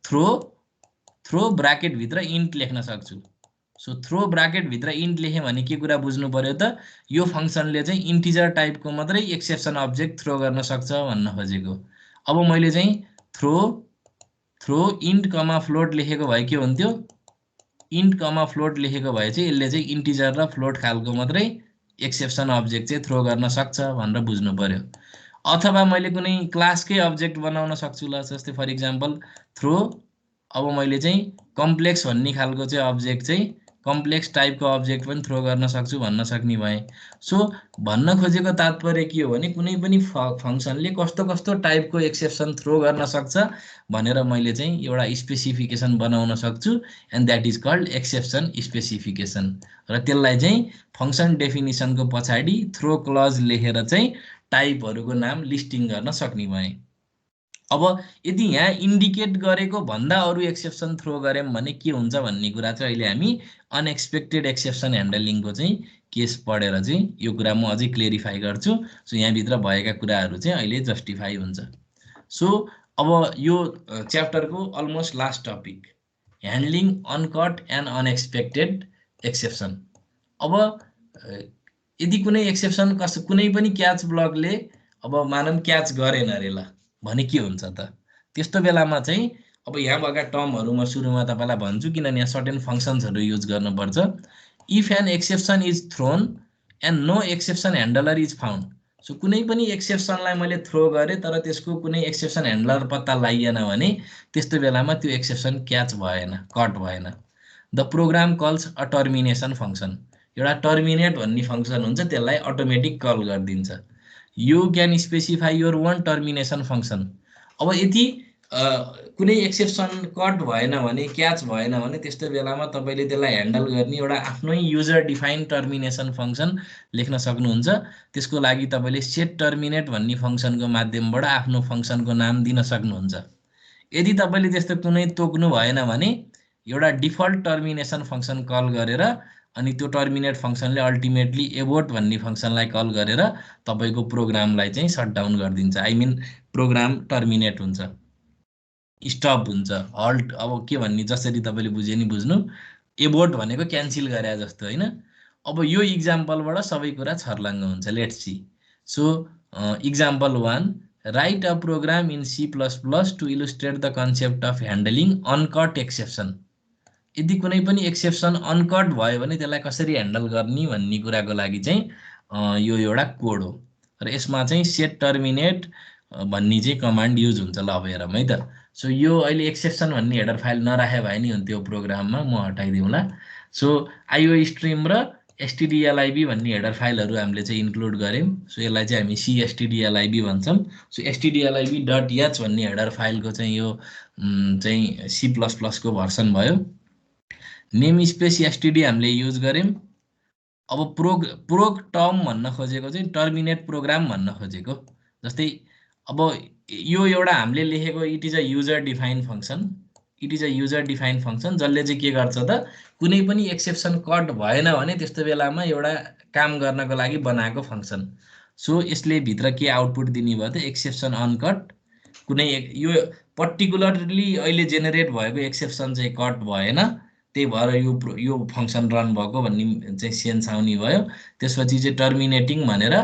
थ्रो ब्राकेट भित्र इन्ट लेख्न सक्छु सो थ्रो ब्राकेट भित्र इन्ट लेखेँ भने के कुरा बुझ्नु पर्यो त यो फङ्सनले चाहिँ इन्टिजर टाइपको मात्रै एक्सेप्सन अब्जेक्ट थ्रो गर्न सक्छ भन्न खोजेको अब मैले चाहिँ थ्रो थ्रो इन्ट कमा फ्लोट लेखेको भए के हुन्थ्यो इन्ट कमा फ्लोट लेखेको भए चाहिँ यसले चाहिँ इन्टिजर र फ्लोट खालको मात्रै एक्सेप्सन अब्जेक्ट चाहिँ थ्रो गर्न सक्छ भनेर बुझ्नु पर्यो अथवा मैले कुनै क्लासकै अब्जेक्ट बनाउन सक्छु ल जस्तै फर इक्जाम्पल थ्रो अब मैले चाहिँ कम्प्लेक्स भन्ने खालको चाहिँ अब्जेक्ट चाहिँ कम्प्लेक्स टाइपको अब्जेक्ट पनि थ्रो गर्न सक्छु भन्न सक्ने भए सो भन्न खोजेको तात्पर्य के हो भने कुनै पनि फङ्सनले कस्तो कस्तो टाइपको एक्सेप्सन थ्रो गर्न सक्छ भनेर मैले चाहिँ एउटा स्पेसिफिकेसन बनाउन सक्छु and that is called exception specification र त्यसलाई चाहिँ फङ्सन डेफिनिसनको पछाडि थ्रो क्लज लेखेर चाहिँ टाइपहरूको नाम लिस्टिङ गर्न सक्ने भए अब यदि यहाँ इन्डिकेट गरेको भन्दा अरू एक्सेप्सन थ्रो गऱ्यौँ भने के हुन्छ भन्ने कुरा चाहिँ अहिले हामी अनएक्सपेक्टेड एक्सेप्सन ह्यान्डलिङको चाहिँ केस पढेर चाहिँ यो कुरा म अझै क्लियरिफाई गर्छु सो यहाँभित्र भएका कुराहरू चाहिँ अहिले जस्टिफाई हुन्छ सो अब यो च्याप्टरको almost last topic handling uncaught and unexpected exception अब यदि कुनै एक्सेप्सन कुनै पनि क्याच ब्लकले अब मानौँ क्याच गरेन अरे ल भने के हुन्छ त त्यस्तो बेलामा चाहिँ अब यहाँ भएका टर्महरू म सुरुमा तपाईँलाई भन्छु किनभने यहाँ सर्टेन फङ्सन्सहरू युज गर्नुपर्छ if an exception is thrown and no exception handler is found so कुनै पनि एक्सेप्सनलाई मैले थ्रो गरेँ तर त्यसको कुनै एक्सेप्सन ह्यान्डलर पत्ता लगाइएन भने त्यस्तो बेलामा त्यो एक्सेप्सन क्याच भएन कट भएन the program calls a termination function एउटा टर्मिनेट भन्ने फङ्सन हुन्छ त्यसलाई अटोमेटिक कल गरिदिन्छ you can specify your own termination function अब यदि कुनै एक्सेप्सन कट भएन भने क्याच भएन भने त्यस्तो बेलामा तपाईँले त्यसलाई ह्यान्डल गर्ने एउटा आफ्नै युजर डिफाइन टर्मिनेसन फङ्सन लेख्न सक्नुहुन्छ त्यसको लागि तपाईँले सेट टर्मिनेट भन्ने फङ्सनको माध्यमबाट आफ्नो फङ्सनको नाम दिन सक्नुहुन्छ यदि तपाईँले त्यस्तो कुनै तोक्नु भएन भने एउटा डिफल्ट टर्मिनेसन फङ्सन कल गरेर अनि त्यो टर्मिनेट फङ्सनले अल्टिमेटली एबोट भन्ने फङ्सनलाई कल गरेर तपाईँको प्रोग्रामलाई चाहिँ सटडाउन गरिदिन्छ आई मिन प्रोग्राम टर्मिनेट हुन्छ स्टप हुन्छ हल्ट अब के भन्ने जसरी तपाईँले बुझे नि बुझ्नु एबोट भनेको क्यान्सल गरे जस्तो होइन अब यो इक्जाम्पलबाट सबै कुरा छर्लङ्ग हुन्छ let's see so example 1 write a program in C++ to illustrate the concept of handling uncaught exception यदि कुनै पनि एक्सेप्सन अनकट भयो भने त्यसलाई कसरी ह्यान्डल गर्ने भन्ने कुराको लागि चाहिँ यो एउटा कोड हो र यसमा चाहिँ सेट टर्मिनेट भन्ने चाहिँ कमान्ड युज हुन्छ ल अब हेरौँ है त सो यो अहिले एक्सेप्सन भन्ने हेडर फाइल नराखे भए नि हुन्थ्यो प्रोग्राममा म हटाइदिउँला सो आइओ स्ट्रिम र stdlib भन्ने हेडर फाइलहरू हामीले चाहिँ इन्क्लुड गऱ्यौँ सो यसलाई चाहिँ हामी cstdlib भन्छौँ सो stdlib.h भन्ने हेडर फाइलको चाहिँ यो चाहिँ C++ को भर्सन भयो नेम स्पेस std हामीले युज गऱ्यौँ अब प्रोग टर्म भन्न खोजेको चाहिँ टर्मिनेट प्रोग्राम भन्न खोजेको जस्तै अब यो एउटा हामीले लेखेको it is a user define function जसले चाहिँ के गर्छ त कुनै पनि एक्सेप्सन कट भएन भने त्यस्तो बेलामा एउटा काम गर्नको लागि बनाएको फङ्सन सो यसले भित्र के आउटपुट दिने भयो त एक्सेप्सन अनकट कुनै यो पर्टिकुलरली अहिले जेनेरेट भएको एक्सेप्सन चाहिँ कट भएन त्यही भएर यो फङ्सन रन भएको भन्ने चाहिँ सेन्स आउने भयो त्यसपछि चाहिँ टर्मिनेटिङ भनेर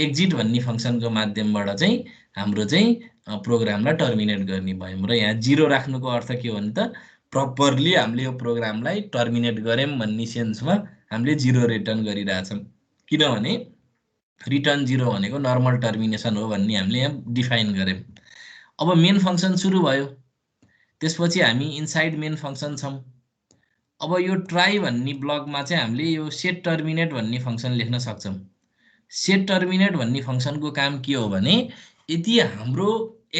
एक्जिट भन्ने फङ्सनको माध्यमबाट चाहिँ हाम्रो चाहिँ प्रोग्रामलाई टर्मिनेट गर्ने भयौँ र यहाँ 0 राख्नुको अर्थ के हो भने त प्रपरली हामीले यो प्रोग्रामलाई टर्मिनेट गऱ्यौँ भन्ने सेन्समा हामीले 0 रिटर्न गरिरहेछौँ किनभने रिटर्न 0 भनेको नर्मल टर्मिनेसन हो भन्ने हामीले यहाँ डिफाइन गऱ्यौँ अब मेन फङ्सन सुरु भयो त्यसपछि हामी इनसाइड मेन फङ्सन छौँ अब यो ट्राई भन्ने ब्लकमा चाहिँ हामीले यो सेट टर्मिनेट भन्ने फङ्सन लेख्न सक्छौँ सेट टर्मिनेट भन्ने फङ्सनको काम के हो भने यदि हाम्रो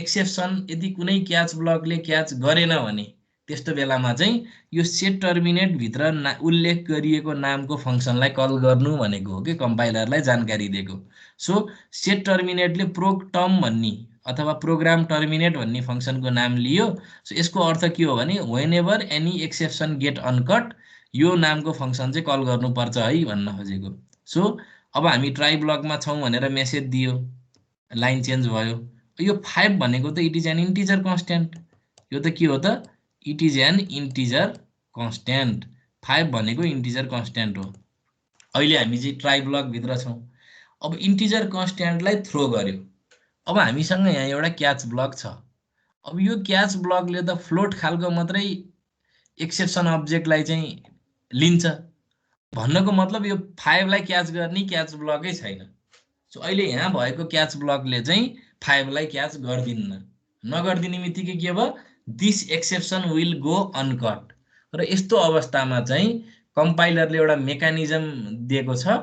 एक्सेप्सन यदि कुनै क्याच ब्लकले क्याच गरेन भने त्यस्तो बेलामा चाहिँ यो सेट टर्मिनेट भित्र उल्लेख गरिएको नामको फङ्सनलाई कल गर्नु भनेको हो कि कम्पाइलरलाई जानकारी दिएको सो सेट टर्मिनेटले प्रोग टर्म भन्ने अथवा प्रोग्राम टर्मिनेट भन्ने फङ्सनको नाम लियो सो यसको अर्थ के हो भने whenever any exception get uncaught यो नामको फङ्सन चाहिँ कल गर्नुपर्छ है भन्न खोजेको सो अब हामी ट्राई ब्लकमा छौँ भनेर मेसेज दियो लाइन चेन्ज भयो यो 5 भनेको त it is an integer constant यो त के हो त it is an integer constant 5 भनेको इन्टिजर कन्स्ट्यान्ट हो अहिले हामी चाहिँ ट्राई ब्लकभित्र छौँ अब इन्टिजर कन्स्ट्यान्टलाई थ्रो गर्यो अब हामीसँग यहाँ एउटा क्याच ब्लक छ अब यो क्याच ब्लकले त फ्लोट खालको मात्रै एक्सेप्सन अब्जेक्टलाई चाहिँ लिन्छ। भन्नको मतलब यो 5 लाई क्याच गर्ने क्याच ब्लकै छैन। सो अहिले यहाँ भएको क्याच ब्लकले चाहिँ 5 लाई क्याच गर्दिन्न। नगर्दिने बित्तिकै के भयो, this exception will go uncut. र यस्तो अवस्थामा चाहिँ कम्पाइलरले एउटा मेकानिजम दिएको छ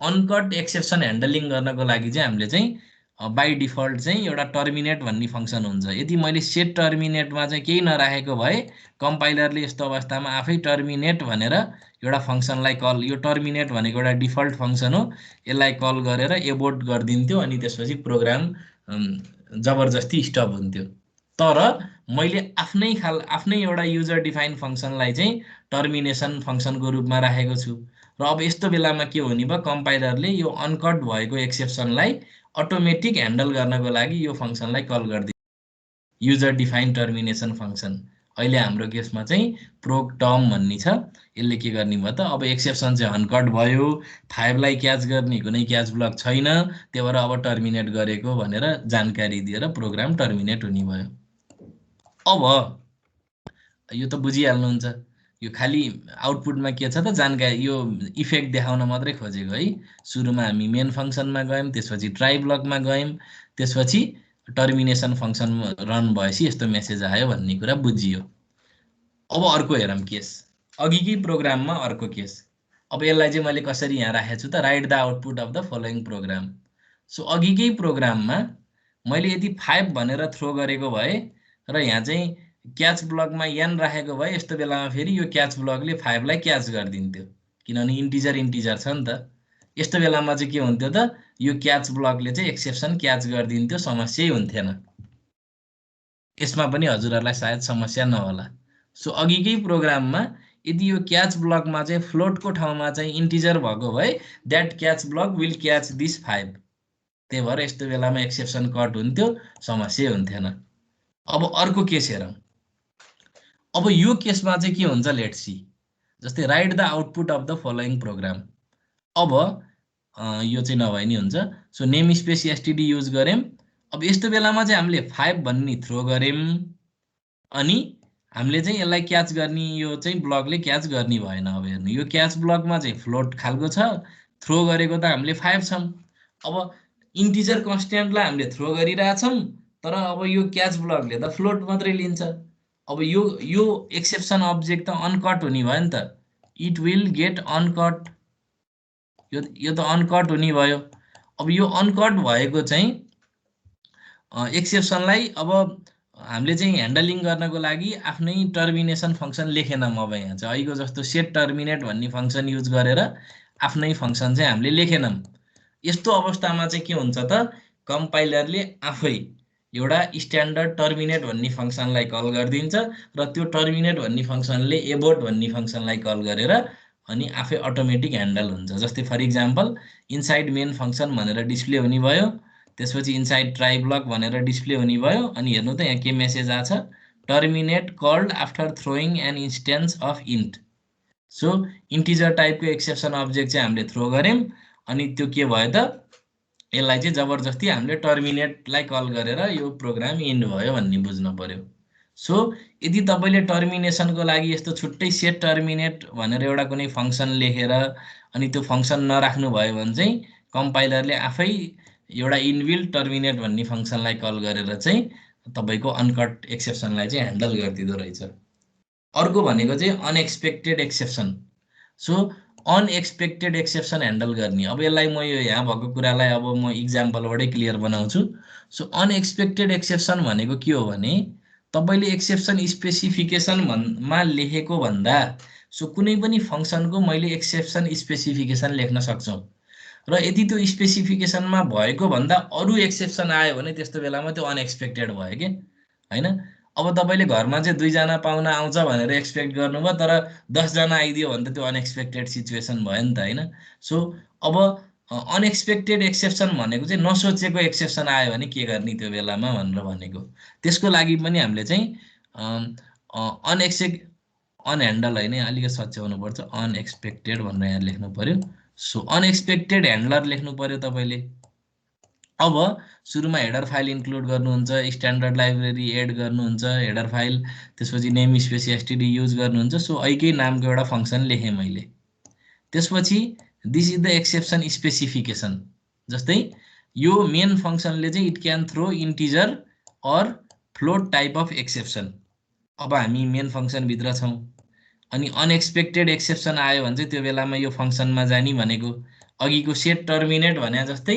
अनकट एक्सेप्सन ह्यान्डलिङ गर्नको लागि चाहिँ हामीले चाहिँ बाई डिफल्ट चाहिँ एउटा टर्मिनेट भन्ने फङ्सन हुन्छ। यदि मैले सेट टर्मिनेटमा चाहिँ केही नराखेको भए कम्पाइलरले यस्तो अवस्थामा आफै टर्मिनेट भनेर एउटा फङ्सनलाई कल, यो टर्मिनेट भनेको एउटा डिफल्ट फङ्सन हो, यसलाई कल गरेर एबोर्ट गरिदिन्थ्यो अनि त्यसपछि प्रोग्राम जबरजस्ती स्टप हुन्थ्यो। तर मैले आफ्नै एउटा युजर डिफाइन फङ्सनलाई चाहिँ टर्मिनेसन फङ्सनको रूपमा राखेको छु। र अब यस्तो बेलामा के हुने भयो, कम्पाइलरले यो अनकट भएको एक्सेप्सनलाई अटोमेटिक ह्यान्डल गर्नको लागि यो फङ्सनलाई कल गरिदिन्छ, युजर डिफाइन टर्मिनेसन फङ्सन। अहिले हाम्रो केसमा चाहिँ प्रोग टर्म भन्ने छ। यसले के गर्ने भयो त, अब एक्सेप्सन चाहिँ अनकट भयो, 5 लाई क्याच गर्ने कुनै क्याच ब्लक छैन, त्यही भएर अब टर्मिनेट गरेको भनेर जानकारी दिएर प्रोग्राम टर्मिनेट हुने भयो। अब यो त बुझिहाल्नुहुन्छ, यो खालि आउटपुटमा के छ त जानकारी, यो इफेक्ट देखाउन मात्रै खोजेको है। सुरुमा हामी मेन फङ्सनमा गयौँ, त्यसपछि ट्राई ब्लकमा गयौँ, त्यसपछि टर्मिनेसन फङ्सन रन भएपछि यस्तो मेसेज आयो भन्ने कुरा बुझियो। अब अर्को हेरौँ केस, अघिकै प्रोग्राममा अर्को केस। अब यसलाई चाहिँ मैले कसरी यहाँ राखेको छु त, write the output of the following program. So अघिकै प्रोग्राममा मैले यदि 5 भनेर थ्रो गरेको भए र यहाँ चाहिँ क्याच ब्लकमा n राखेको भए यस्तो बेलामा फेरि यो क्याच ब्लकले 5 लाई क्याच गरिदिन्थ्यो, किनभने इन्टिजर छ नि त। यस्तो बेलामा चाहिँ के हुन्थ्यो त, यो क्याच ब्लकले चाहिँ एक्सेप्सन क्याच गरिदिन्थ्यो, समस्यै हुन्थेन। यसमा पनि हजुरहरूलाई सायद समस्या नहोला। सो अघिकै प्रोग्राममा यदि यो क्याच ब्लकमा चाहिँ फ्लोटको ठाउँमा चाहिँ इन्टिजर भएको भए that catch block will catch this 5, त्यही भएर यस्तो बेलामा एक्सेप्सन कट हुन्थ्यो, समस्या हुन्थेन। अब अर्को केस हेरौँ। अब यो केसमा चाहिँ के हुन्छ लेट्स सी, जस्तै write the output of the following program. अब यो चाहिँ नभए नि हुन्छ। So name space STD use गऱ्यौँ। अब यस्तो बेलामा चाहिँ हामीले 5 भन्ने थ्रो गऱ्यौँ अनि हामीले चाहिँ यसलाई क्याच गर्ने, यो चाहिँ ब्लकले क्याच गर्ने भएन। अब हेर्नु, यो क्याच ब्लकमा चाहिँ फ्लोट खालको छ, थ्रो गरेको त हामीले 5 छौँ। अब इन्टिजर कन्स्ट्यान्टलाई हामीले थ्रो गरिरहेछौँ, तर अब यो क्याच ब्लकले त फ्लोट मात्रै लिन्छ। अब यो एक्सेप्सन अब्जेक्ट त अनकट हुने भयो नि त, इट विल गेट अनकट, यो त अनकट हुने भयो। अब यो अनकट भएको चाहिँ एक्सेप्सनलाई अब हामीले चाहिँ ह्यान्डलिङ गर्नको लागि आफ्नै टर्मिनेसन फङ्सन लेखेनौँ। अब यहाँ चाहिँ अहिलेको जस्तो सेट टर्मिनेट भन्ने फङ्सन युज गरेर आफ्नै फङ्सन चाहिँ हामीले लेखेनौँ। यस्तो अवस्थामा चाहिँ के हुन्छ त, कम्पाइलरले आफै एउटा स्ट्यान्डर्ड टर्मिनेट भन्ने फङ्सनलाई कल गरिदिन्छ र त्यो टर्मिनेट भन्ने फङ्सनले एबोर्ट भन्ने फङ्सनलाई कल गरेर अनि आफै अटोमेटिक ह्यान्डल हुन्छ। जस्तै for example inside main function भनेर डिस्प्ले हुने भयो, त्यसपछि इनसाइड ट्राई ब्लक भनेर डिस्प्ले हुने भयो। अनि हेर्नु त यहाँ के मेसेज आछ, terminate called after throwing an instance of int. So integer टाइपको एक्सेप्सन अब्जेक्ट चाहिँ हामीले थ्रो गऱ्यौँ अनि त्यो के भयो त, यसलाई चाहिँ जबरजस्ती हामीले टर्मिनेटलाई कल गरेर यो प्रोग्राम इन्ड भयो भन्ने बुझ्नु पर्यो। सो यदि तपाईँले टर्मिनेसनको लागि यस्तो छुट्टै सेट टर्मिनेट भनेर एउटा कुनै फङ्सन लेखेर अनि त्यो फङ्सन नराख्नु भयो भने चाहिँ कम्पाइलरले आफै एउटा इनबिल्ट टर्मिनेट भन्ने फङ्सनलाई कल गरेर चाहिँ तपाईँको अनकट एक्सेप्सनलाई चाहिँ ह्यान्डल गरिदिँदो रहेछ। अर्को भनेको चाहिँ unexpected exception. So unexpected exception handle गर्ने, अब यसलाई म यो यहाँ भएको कुरालाई अब म इक्जाम्पलबाटै क्लियर बनाउँछु। सो अनएक्सपेक्टेड एक्सेप्सन भनेको के हो भने, तपाईँले एक्सेप्सन स्पेसिफिकेसनमा लेखेको भन्दा सो कुनै पनि फङ्सनको मैले एक्सेप्सन स्पेसिफिकेसन लेख्न सक्छौँ र यदि त्यो स्पेसिफिकेसनमा भएको भन्दा अरू एक्सेप्सन आयो भने त्यस्तो बेलामा त्यो अनएक्सपेक्टेड भयो के होइन। अब तपाईँले घरमा चाहिँ 2 जना पाहुना आउँछ भनेर एक्सपेक्ट गर्नुभयो, तर 10 जना आइदियो भने त त्यो अनएक्सपेक्टेड सिचुएसन भयो नि त होइन। सो अब अनएक्सपेक्टेड एक्सेप्सन भनेको चाहिँ नसोचेको एक्सेप्सन आयो भने के गर्ने त्यो बेलामा भनेर भनेको। त्यसको लागि पनि हामीले चाहिँ अनह्यान्डल होइन, अलिकति सच्याउनु पर्छ, अनएक्सपेक्टेड भनेर यहाँ लेख्नु पर्यो। सो अनएक्सपेक्टेड ह्यान्डलर लेख्नु पर्यो तपाईँले। अब सुरुमा हेडर फाइल इन्क्लुड गर्नुहुन्छ, स्ट्यान्डर्ड लाइब्रेरी एड गर्नुहुन्छ, हेडर फाइल, त्यसपछि नेम स्पेस एसटिडी युज गर्नुहुन्छ। सो ऐकै नामको एउटा फङ्सन लेखेँ मैले। त्यसपछि this is the exception specification. जस्तै यो मेन फङ्सनले चाहिँ it can throw integer or float type of exception. अब हामी मेन फङ्सनभित्र छौँ, अनि अनएक्सपेक्टेड एक्सेप्सन आयो भने चाहिँ त्यो बेलामा यो फङ्सनमा जाने भनेको अघिको सेट टर्मिनेट भने जस्तै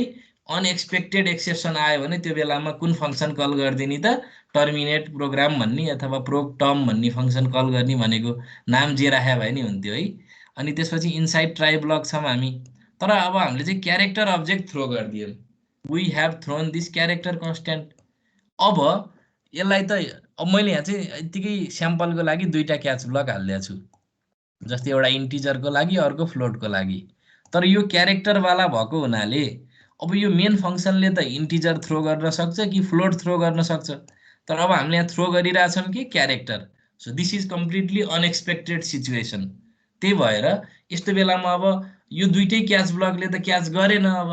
अनएक्सपेक्टेड एक्सेप्सन आयो भने त्यो बेलामा कुन फङ्सन कल गरिदिने त, टर्मिनेट प्रोग्राम भन्ने अथवा प्रोग टर्म भन्ने फङ्सन कल गर्ने भनेको नाम जे राख्या भए नि हुन्थ्यो है। अनि त्यसपछि इनसाइड ट्राई ब्लक छौँ हामी, तर अब हामीले चाहिँ क्यारेक्टर अब्जेक्ट थ्रो गरिदियौँ। We have thrown this character constant. अब यसलाई त अब मैले यहाँ चाहिँ यत्तिकै स्याम्पलको लागि दुईवटा क्याच ब्लक हालिदिएको छु, जस्तै एउटा इन्टिजरको लागि अर्को फ्लोटको लागि। तर यो क्यारेक्टरवाला भएको हुनाले अब यो मेन फङ्सनले त इन्टिजर थ्रो गर्न सक्छ कि फ्लोट थ्रो गर्न सक्छ, तर अब हामीले यहाँ थ्रो गरिरहेछौँ कि character. So this is completely unexpected situation. त्यही भएर यस्तो बेलामा अब यो दुइटै क्याच ब्लकले त क्याच गरेन, अब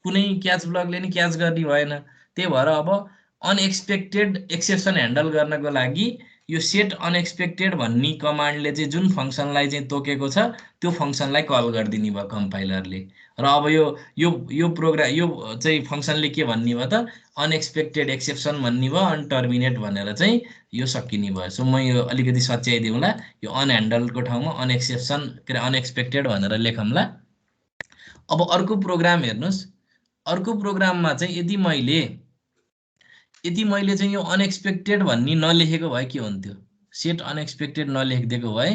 कुनै क्याच ब्लकले नि क्याच गर्ने भएन। त्यही भएर अब अनएक्सपेक्टेड एक्सेप्सन ह्यान्डल गर्नको लागि यो सेट अनएक्सपेक्टेड भन्ने कमान्डले चाहिँ जुन फङ्सनलाई चाहिँ तोकेको छ त्यो फङ्सनलाई कल गरिदिने भयो कम्पाइलरले। र अब यो प्रोग्राम यो चाहिँ फङ्सनले के भन्ने भयो त, अनएक्सपेक्टेड एक्सेप्सन भन्ने भयो, अनि टर्मिनेट भनेर चाहिँ यो सकिने भयो। सो म यो अलिकति सच्याइदिउँला, यो अनह्यान्डलको ठाउँमा अनएक्सेप्सन के अरे अनएक्सपेक्टेड भनेर लेखौँला। अब अर्को प्रोग्राम हेर्नुहोस्, अर्को प्रोग्राममा चाहिँ यदि मैले चाहिँ यो अनएक्सपेक्टेड भन्ने नलेखेको भए के हुन्थ्यो, सेट अनएक्सपेक्टेड नलेखिदिएको भए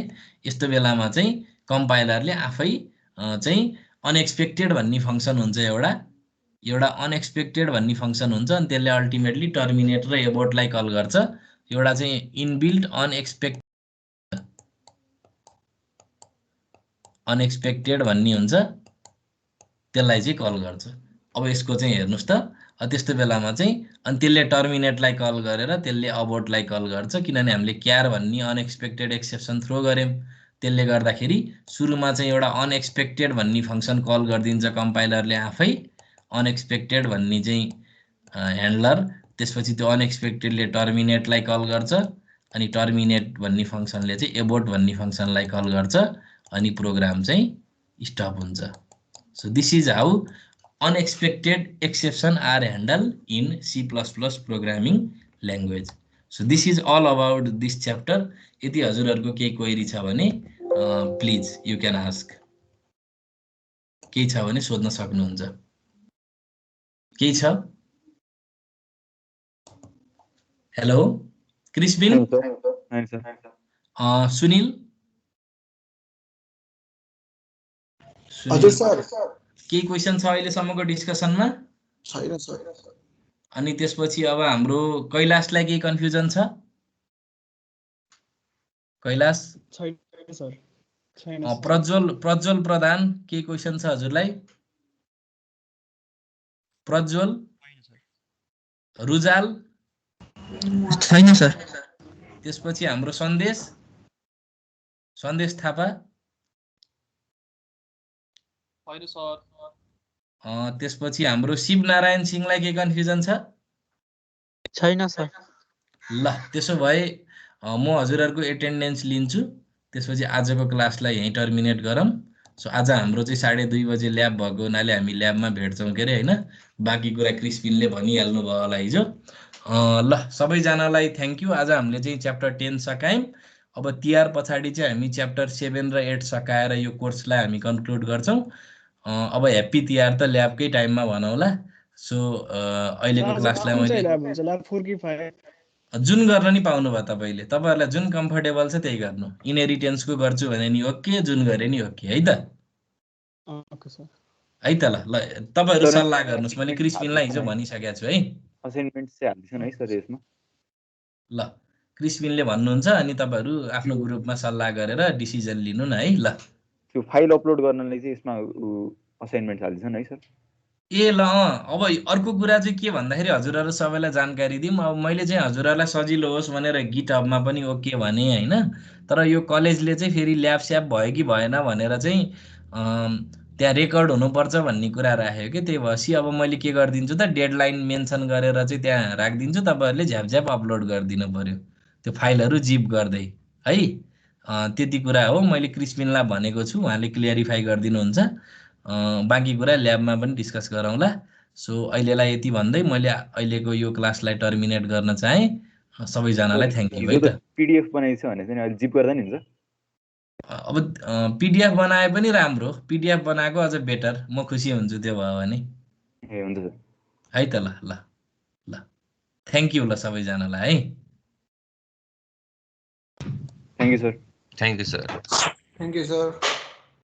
यस्तो बेलामा चाहिँ कम्पाइलरले आफै चाहिँ अनएक्सपेक्टेड भन्ने फङ्सन हुन्छ, एउटा अनएक्सपेक्टेड भन्ने फङ्सन हुन्छ, अनि त्यसले अल्टिमेटली टर्मिनेट र एबोर्टलाई कल गर्छ। एउटा चाहिँ इनबिल्ट अनएक्सपेक्टेड भन्ने हुन्छ, त्यसलाई चाहिँ कल गर्छ। अब यसको चाहिँ हेर्नुहोस् त, त्यस्तो बेलामा चाहिँ अनि त्यसले टर्मिनेटलाई कल गरेर त्यसले अबोर्टलाई कल गर्छ, किनभने हामीले क्यार भन्ने अनएक्सपेक्टेड एक्सेप्सन थ्रो गऱ्यौँ। त्यसले गर्दाखेरि सुरुमा चाहिँ एउटा अनएक्सपेक्टेड भन्ने फङ्सन कल गरिदिन्छ कम्पाइलरले आफै, अनएक्सपेक्टेड भन्ने चाहिँ ह्यान्डलर। त्यसपछि त्यो अनएक्सपेक्टेडले टर्मिनेटलाई कल गर्छ, अनि टर्मिनेट भन्ने फङ्सनले चाहिँ एबोर्ट भन्ने फङ्सनलाई कल गर्छ, अनि प्रोग्राम चाहिँ स्टप हुन्छ। So this is how unexpected exception are handled in C++ programming language. So this is all about this chapter. यदि हजुरहरुको केही क्वेरी छ भने प्लिज यु क्यान आस्क। केही छ भने सोध्न सक्नुहुन्छ। केही छ? हेलो क्रिस्पिन, सुनिल, हजुर सर, केही क्वेशन छ अहिलेसम्मको डिस्कसनमा? छैन सर। अनि त्यसपछि अब हाम्रो कैलाशलाई केही कन्फ्युजन छ? कैलाश? छैन सर, छैन। प्रज्वल प्रधान केही क्वेशन छ हजुरलाई? प्रज्वल? रुजाल? छैन सर। त्यसपछि हाम्रो सन्देश थापा? होइन सर। त्यसपछि हाम्रो शिवनारायण सिंहलाई के कन्फ्युजन छ? छैन सर। ल त्यसो भए म हजुरहरुको एटेन्डेन्स लिन्छु, त्यसपछि आजको क्लासलाई यही टर्मिनेट गरौँ। सो आज हाम्रो चाहिँ 2:30 बजे ल्याब भएको हुनाले हामी ल्याबमा भेट्छौँ के अरे हैन। बाँकी कुरा क्रिस्पिनले भनिहाल्नु भयो होला हिजो। ल सबैजनालाई थ्याङ्क यू। आज हामीले चाहिँ च्याप्टर 10 सकायौँ। अब तिहार पछाडि चाहिँ हामी च्याप्टर 7 र 8 सकाएर यो कोर्सलाई हामी कन्क्लुड गर्छौँ। अब ह्याप्पी तिहार त ल्याबकै टाइममा भनौँला। सो अहिलेको क्लासलाई मैले ल्याब 4 कि 5 जुन गर्न नि पाउनु भयो तपाईले, तपाईहरुलाई जुन कम्फर्टेबल छ त्यही गर्नु। इनहेरिटेन्सको गर्छु भने नि ओके, जुन गरे नि ओके है त। Okay sir. है त ल तपाईहरु सल्लाह गर्नुस्। मैले क्रिस्पिनलाई हिजो भनिसकेको छु है। असाइनमेन्ट चाहिँ हाल्दिछु है सर यसमा। ल क्रिस्पिनले भन्नुहुन्छ, अनि तपाईहरु आफ्नो ग्रुपमा सल्लाह गरेर डिसिजन लिनु न है। ल त्यो फाइल अपलोड गर्नलाई चाहिँ यसमा असाइनमेन्ट हाल्दिछु है सर। ए ल अब अर्को कुरा चाहिँ के भन्दाखेरि हजुरहरु सबैलाई जानकारी दिउँ। अब मैले चाहिँ हजुरहरुलाई सजिलो होस् भनेर गिटहबमा पनि ओके भने हैन, तर यो कलेजले चाहिँ फेरि ल्याब स्याब भयो कि भएन भनेर चाहिँ त्यहाँ रेकर्ड हुनुपर्छ भन्ने कुरा राखेको कि, त्यही भएपछि अब मैले के गरिदिन्छु त, डेडलाइन मेन्सन गरेर चाहिँ त्यहाँ राखिदिन्छु, तपाईँहरूले झ्यापझ्याप अपलोड गरिदिनु पर्यो त्यो फाइलहरू जिप गर्दै है। त्यति कुरा हो, मैले क्रिस्पिनलाई भनेको छु, उहाँले क्लियरिफाई गरिदिनुहुन्छ। बाँकी कुरा ल्याबमा पनि डिस्कस गरौँला। सो अहिलेलाई यति भन्दै मैले अहिलेको यो क्लासलाई टर्मिनेट गर्न चाहेँ। सबैजनालाई थ्याङ्क यू है त। पिडिएफ बनाइछ भने चाहिँ जिप गर्दा नि हुन्छ। अब पिडिएफ बनाए पनि राम्रो, पिडिएफ बनाएको अझ बेटर, म खुसी हुन्छु त्यो भयो भने। ए हुन्छ सर है त, ल ल ल थ्याङ्क यू ल सबैजनालाई है। Thank you sir. Thank you sir. Thank you sir.